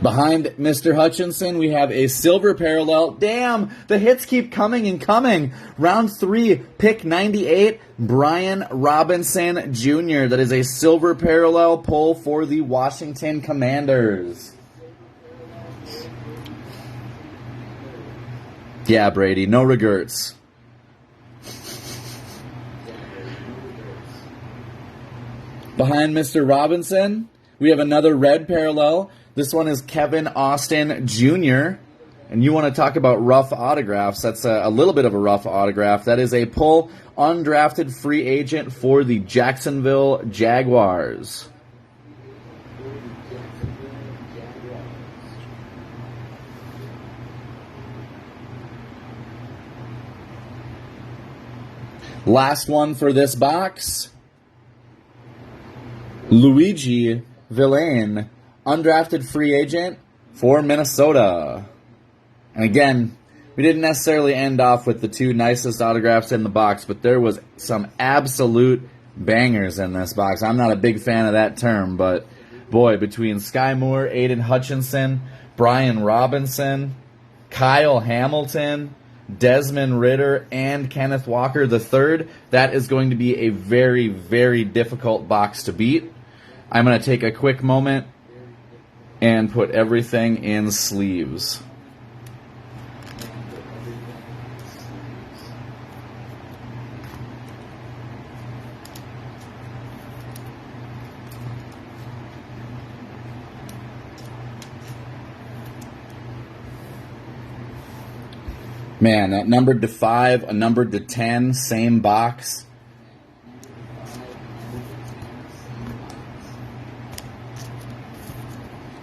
Behind Mr. Hutchinson, we have a silver parallel. Damn, the hits keep coming and coming. Round 3, pick 98, Brian Robinson Jr. That is a silver parallel pull for the Washington Commanders. Yeah, Brady, no regrets. Behind Mr. Robinson, we have another red parallel. This one is Kevin Austin Jr. And you want to talk about rough autographs. That's a little bit of a rough autograph. That is a pull undrafted free agent for the Jacksonville Jaguars. Last one for this box. Luigi Villain, undrafted free agent for Minnesota. And again, we didn't necessarily end off with the 2 nicest autographs in the box, but there was some absolute bangers in this box. I'm not a big fan of that term, but boy, between Sky Moore, Aiden Hutchinson, Brian Robinson, Kyle Hamilton, Desmond Ridder, and Kenneth Walker III, that is going to be a very, very difficult box to beat. I'm going to take a quick moment and put everything in sleeves. Man, that numbered to 5, a numbered to 10, same box.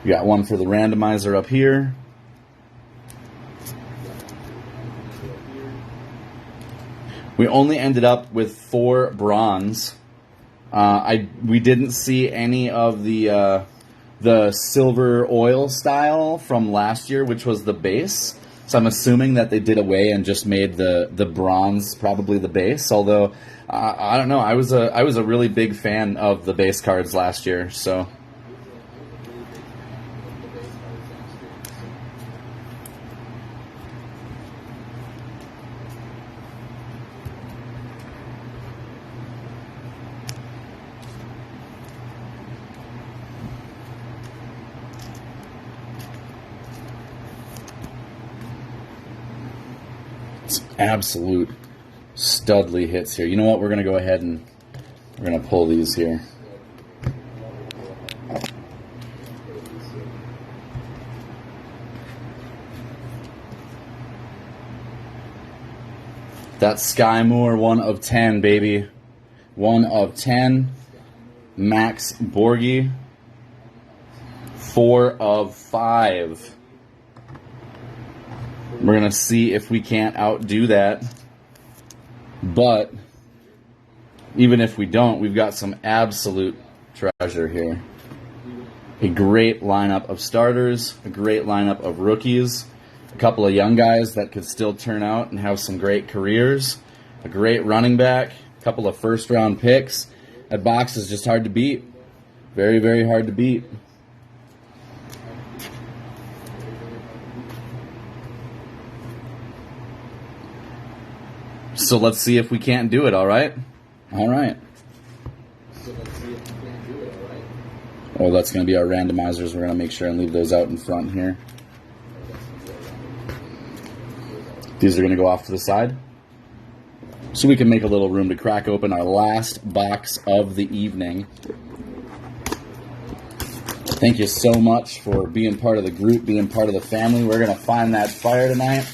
We got one for the randomizer up here. We only ended up with 4 bronze. We didn't see any of the silver oil style from last year, which was the base. So I'm assuming that they did away and just made the bronze probably the base. Although I don't know, I was a really big fan of the base cards last year. So absolute studly hits here. You know what? We're going to go ahead and we're going to pull these here. That's Sky Moore, 1 of 10, baby. 1 of 10. Max Borghi, 4 of 5. We're going to see if we can't outdo that. But even if we don't, we've got some absolute treasure here. A great lineup of starters, a great lineup of rookies, a couple of young guys that could still turn out and have some great careers, a great running back, a couple of first-round picks. That box is just hard to beat. Very, very hard to beat. So let's see if we can't do it, all right? All right. Oh, that's going to be our randomizers. We're going to make sure and leave those out in front here. These are going to go off to the side. So we can make a little room to crack open our last box of the evening. Thank you so much for being part of the group, being part of the family. We're going to find that fire tonight.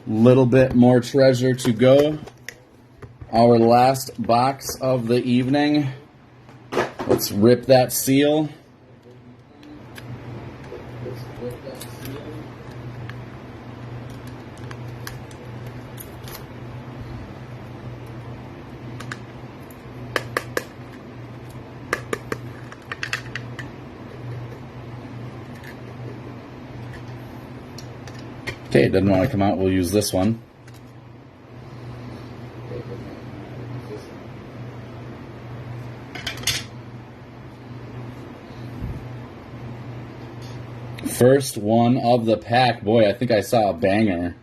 Little bit more treasure to go. Our last box of the evening. Let's rip that seal. Okay, it doesn't want to come out. We'll use this one. First one of the pack. Boy, I think I saw a banger.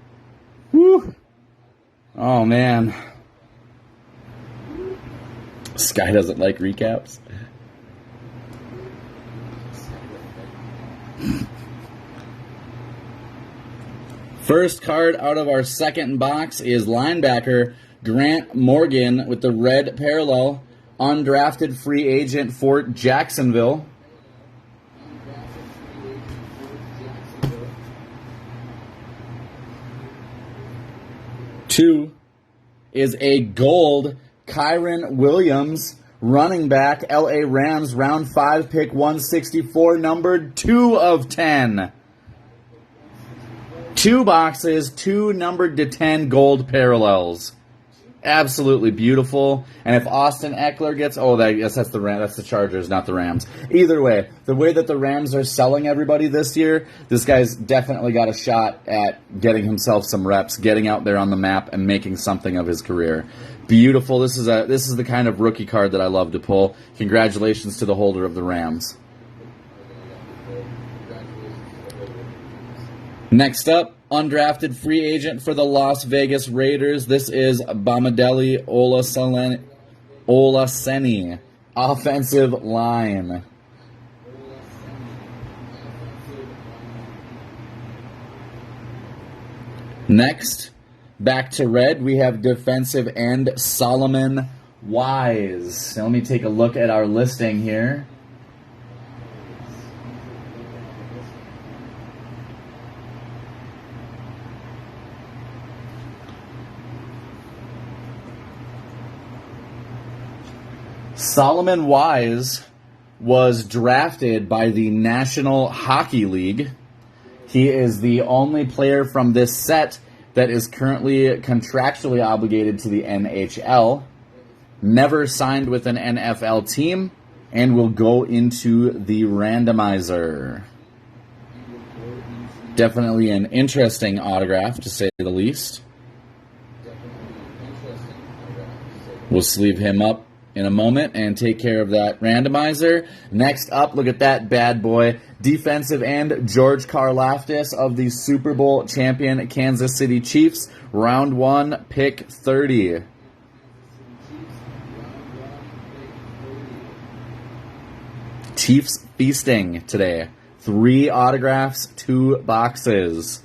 Woo! Oh, man. Sky doesn't like recaps. First card out of our second box is linebacker Grant Morgan with the red parallel. Undrafted free agent for Jacksonville. Two is a gold Kyren Williams, running back, LA Rams, round 5, pick 164, numbered 2 of 10. 2 boxes, 2 numbered to 10 gold parallels. Absolutely beautiful. And if Austin Eckler gets... Oh, yes, that's the Chargers, not the Rams. Either way, the way that the Rams are selling everybody this year, this guy's definitely got a shot at getting himself some reps, getting out there on the map, and making something of his career. Beautiful. This is the kind of rookie card that I love to pull. Congratulations to the holder of the Rams. Next up, undrafted free agent for the Las Vegas Raiders. This is Bamidele Olaseni, offensive line. Next, back to red, we have defensive end Solomon Wise. Now let me take a look at our listing here. Solomon Wise was drafted by the National Hockey League. He is the only player from this set that is currently contractually obligated to the NHL, never signed with an NFL team, and will go into the randomizer. Definitely an interesting autograph, to say the least. We'll sleeve him up in a moment and take care of that randomizer. Next up, look at that bad boy. Defensive end George Karlaftis of the Super Bowl champion Kansas City Chiefs. Round 1, pick 30. Chiefs feasting today. 3 autographs, 2 boxes.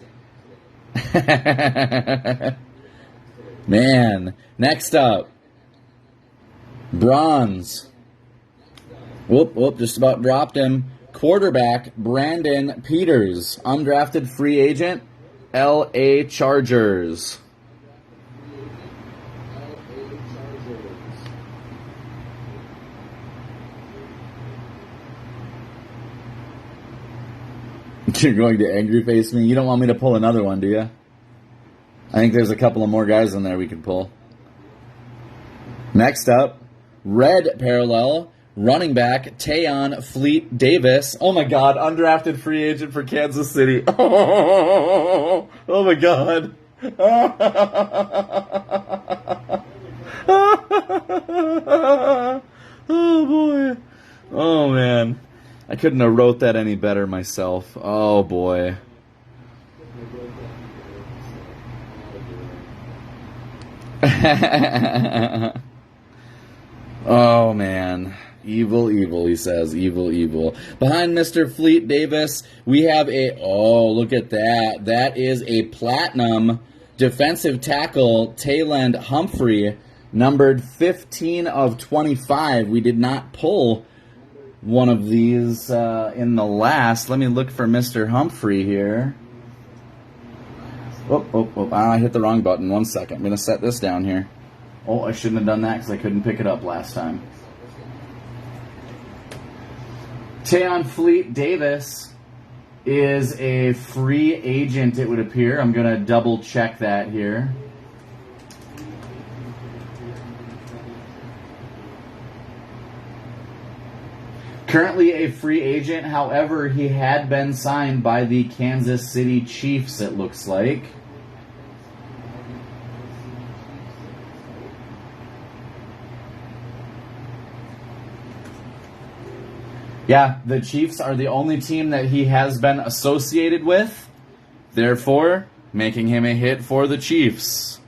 Man. Next up, bronze. Whoop, just about dropped him. Quarterback, Brandon Peters. Undrafted free agent, LA Chargers. You're going to angry face me? You don't want me to pull another one, do you? I think there's a couple of more guys in there we could pull. Next up, red parallel, running back, Tayon Fleet Davis. Oh my God, undrafted free agent for Kansas City. Oh my God. Oh boy. Oh man. I couldn't have wrote that any better myself. Oh boy. Oh, man. Evil, he says. Evil. Behind Mr. Fleet Davis, we have look at that. That is a platinum defensive tackle, Taylor Humphrey, numbered 15 of 25. We did not pull one of these in the last. Let me look for Mr. Humphrey here. I hit the wrong button. 1 second. I'm going to set this down here. Oh, I shouldn't have done that because I couldn't pick it up last time. Tayon Fleet Davis is a free agent, it would appear. I'm going to double check that here. Currently a free agent, however, he had been signed by the Kansas City Chiefs, it looks like. Yeah, the Chiefs are the only team that he has been associated with, therefore making him a hit for the Chiefs.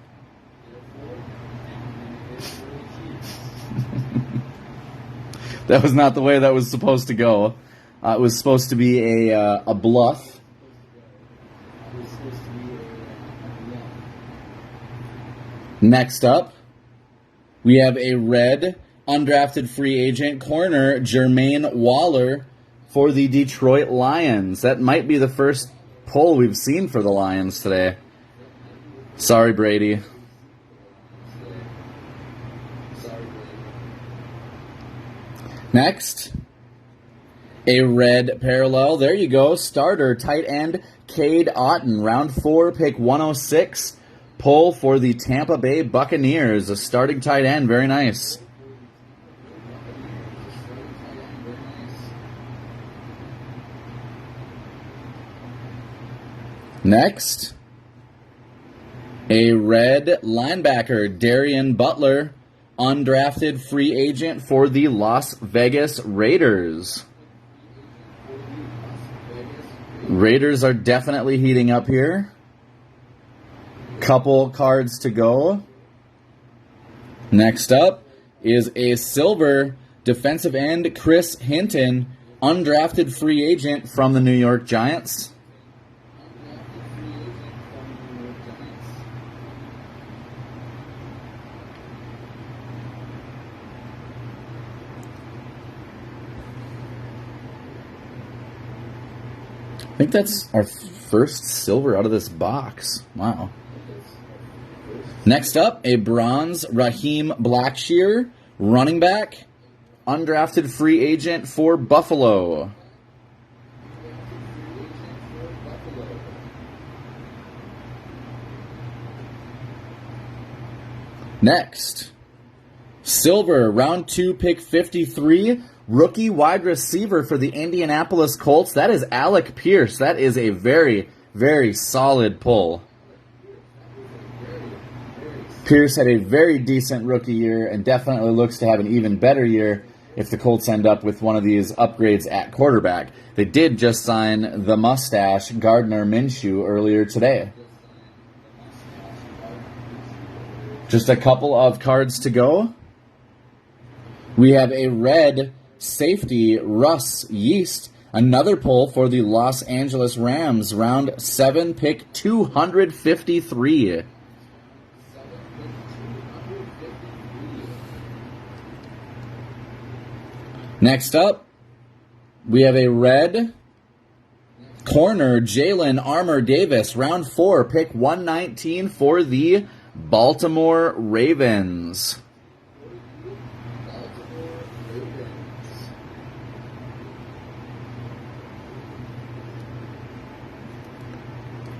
That was not the way that was supposed to go. It was supposed to be a bluff. Next up, we have a red undrafted free agent corner, Jermaine Waller, for the Detroit Lions. That might be the first pull we've seen for the Lions today. Sorry, Brady. Next, a red parallel. There you go. Starter, tight end, Cade Otton. Round 4, pick 106. Pull for the Tampa Bay Buccaneers. A starting tight end. Very nice. Next, a red linebacker, Darian Butler, undrafted free agent for the Las Vegas Raiders. Raiders are definitely heating up here. Couple cards to go. Next up is a silver defensive end, Chris Hinton, undrafted free agent from the New York Giants. I think that's our first silver out of this box. Wow. Next up, a bronze Raheem Blackshear, running back, undrafted free agent for Buffalo. Next, silver, round 2, pick 53, rookie wide receiver for the Indianapolis Colts. That is Alec Pierce. That is a very, very solid pull. Pierce had a very decent rookie year and definitely looks to have an even better year if the Colts end up with one of these upgrades at quarterback. They did just sign the mustache Gardner Minshew earlier today. Just a couple of cards to go. We have a red safety, Russ Yeast, another pull for the Los Angeles Rams, round 7, pick 253. Next up, we have a red corner, Jalen Armour Davis, round 4, pick 119 for the Baltimore Ravens.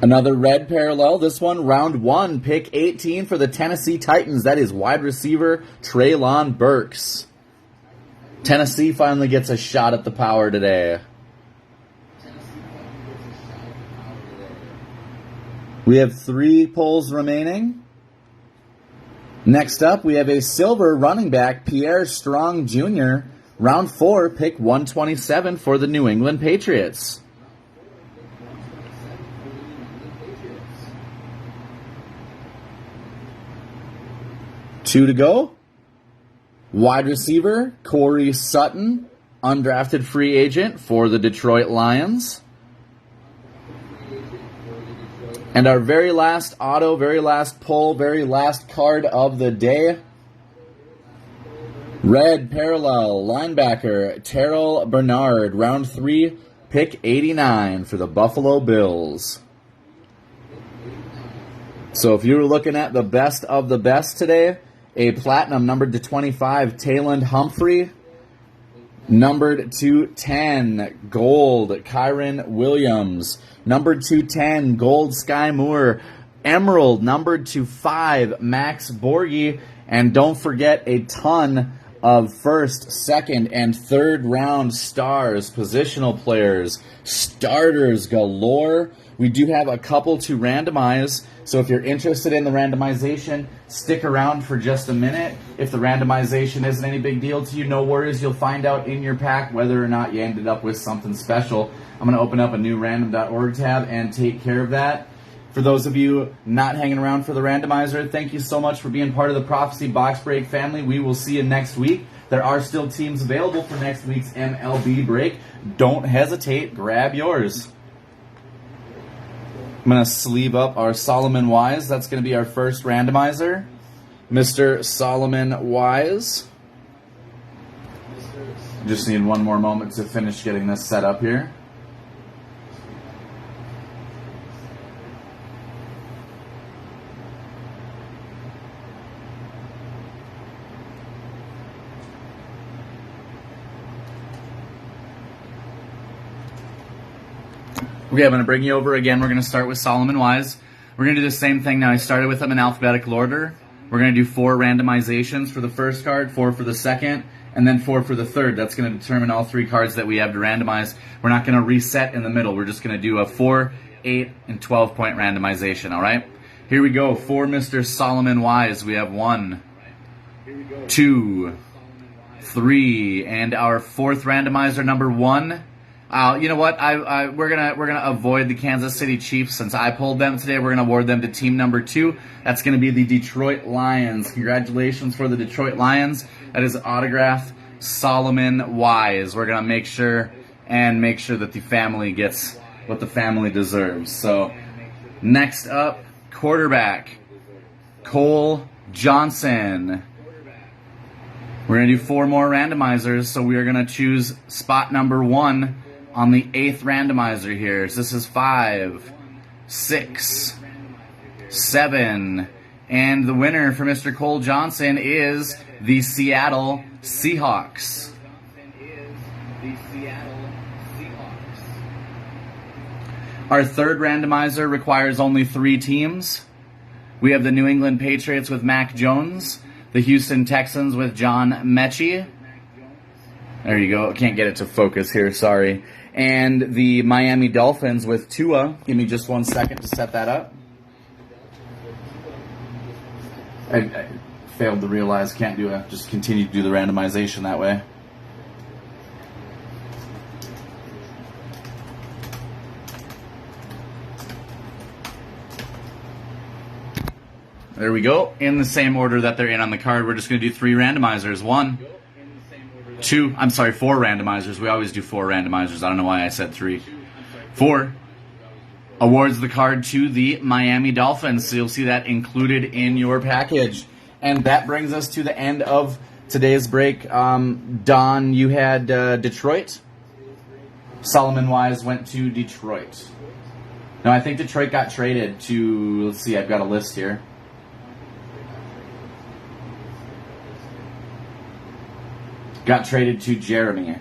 Another red parallel, this one round 1, pick 18 for the Tennessee Titans. That is wide receiver Treylon Burks. Tennessee finally gets a shot at the power today. We have 3 pulls remaining. Next up, we have a silver running back, Pierre Strong Jr., round 4, pick 127 for the New England Patriots. Two to go. Wide receiver, Corey Sutton, undrafted free agent for the Detroit Lions. And our very last auto, very last pull, very last card of the day. Red parallel linebacker, Terrell Bernard, round 3, pick 89 for the Buffalo Bills. So if you were looking at the best of the best today, a platinum numbered to 25, Taylon Humphrey. Numbered to 10, gold, Kyren Williams. Numbered to 10, gold, Sky Moore. Emerald, numbered to 5, Max Borghi. And don't forget a ton of first, second, and third round stars, positional players, starters galore. We do have a couple to randomize, so if you're interested in the randomization, stick around for just a minute. If the randomization isn't any big deal to you, no worries. You'll find out in your pack whether or not you ended up with something special. I'm going to open up a new random.org tab and take care of that. For those of you not hanging around for the randomizer, thank you so much for being part of the Prophecy Box Break family. We will see you next week. There are still teams available for next week's MLB break. Don't hesitate. Grab yours. I'm going to sleeve up our Solomon Wise. That's going to be our first randomizer. Mr. Solomon Wise. Just need one more moment to finish getting this set up here. Okay, I'm going to bring you over again. We're going to start with Solomon Wise. We're going to do the same thing now. I started with them in alphabetical order. We're going to do 4 randomizations for the first card, 4 for the second, and then 4 for the third. That's going to determine all 3 cards that we have to randomize. We're not going to reset in the middle. We're just going to do a 4, 8, and 12-point randomization, all right? Here we go. For Mr. Solomon Wise, we have 1, 2, 3, and our 4th randomizer, number 1. You know what? We're gonna avoid the Kansas City Chiefs since I pulled them today. We're gonna award them to team number 2. That's gonna be the Detroit Lions. Congratulations for the Detroit Lions. That is autograph Solomon Wise. We're gonna make sure that the family gets what the family deserves. So next up, quarterback Cole Johnson. We're gonna do 4 more randomizers. So we are gonna choose spot number 1. On the 8th randomizer here. So this is 5, 6, 7. And the winner for Mr. Cole Johnson is the Seattle Seahawks. Our 3rd randomizer requires only 3 teams. We have the New England Patriots with Mac Jones, the Houston Texans with John Mechie. There you go. Can't get it to focus here, sorry. And the Miami Dolphins with Tua. Give me just 1 second to set that up. I failed to realize can't do it. Just continue to do the randomization that way. There we go. In the same order that they're in on the card, we're just going to do 3 randomizers. 4 randomizers. We always do 4 randomizers. I don't know why I said 3. 4 awards the card to the Miami Dolphins. So you'll see that included in your package. And that brings us to the end of today's break. Don, you had Detroit. Solomon Wise went to Detroit. No, I think Detroit got traded to, let's see, I've got a list here. Got traded to Jeremy.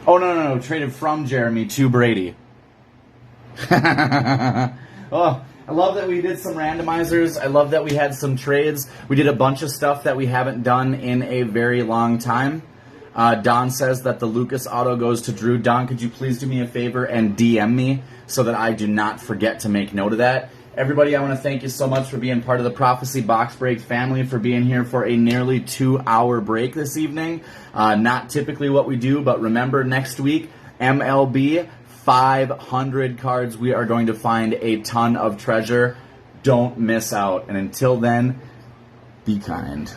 Oh, no. Traded from Jeremy to Brady. Oh, I love that we did some randomizers. I love that we had some trades. We did a bunch of stuff that we haven't done in a very long time. Don says that the Lucas auto goes to Drew. Don, could you please do me a favor and DM me so that I do not forget to make note of that? Everybody, I want to thank you so much for being part of the Prophecy Box Break family, for being here for a nearly 2-hour break this evening. Not typically what we do, but remember, next week, MLB, 500 cards. We are going to find a ton of treasure. Don't miss out. And until then, be kind.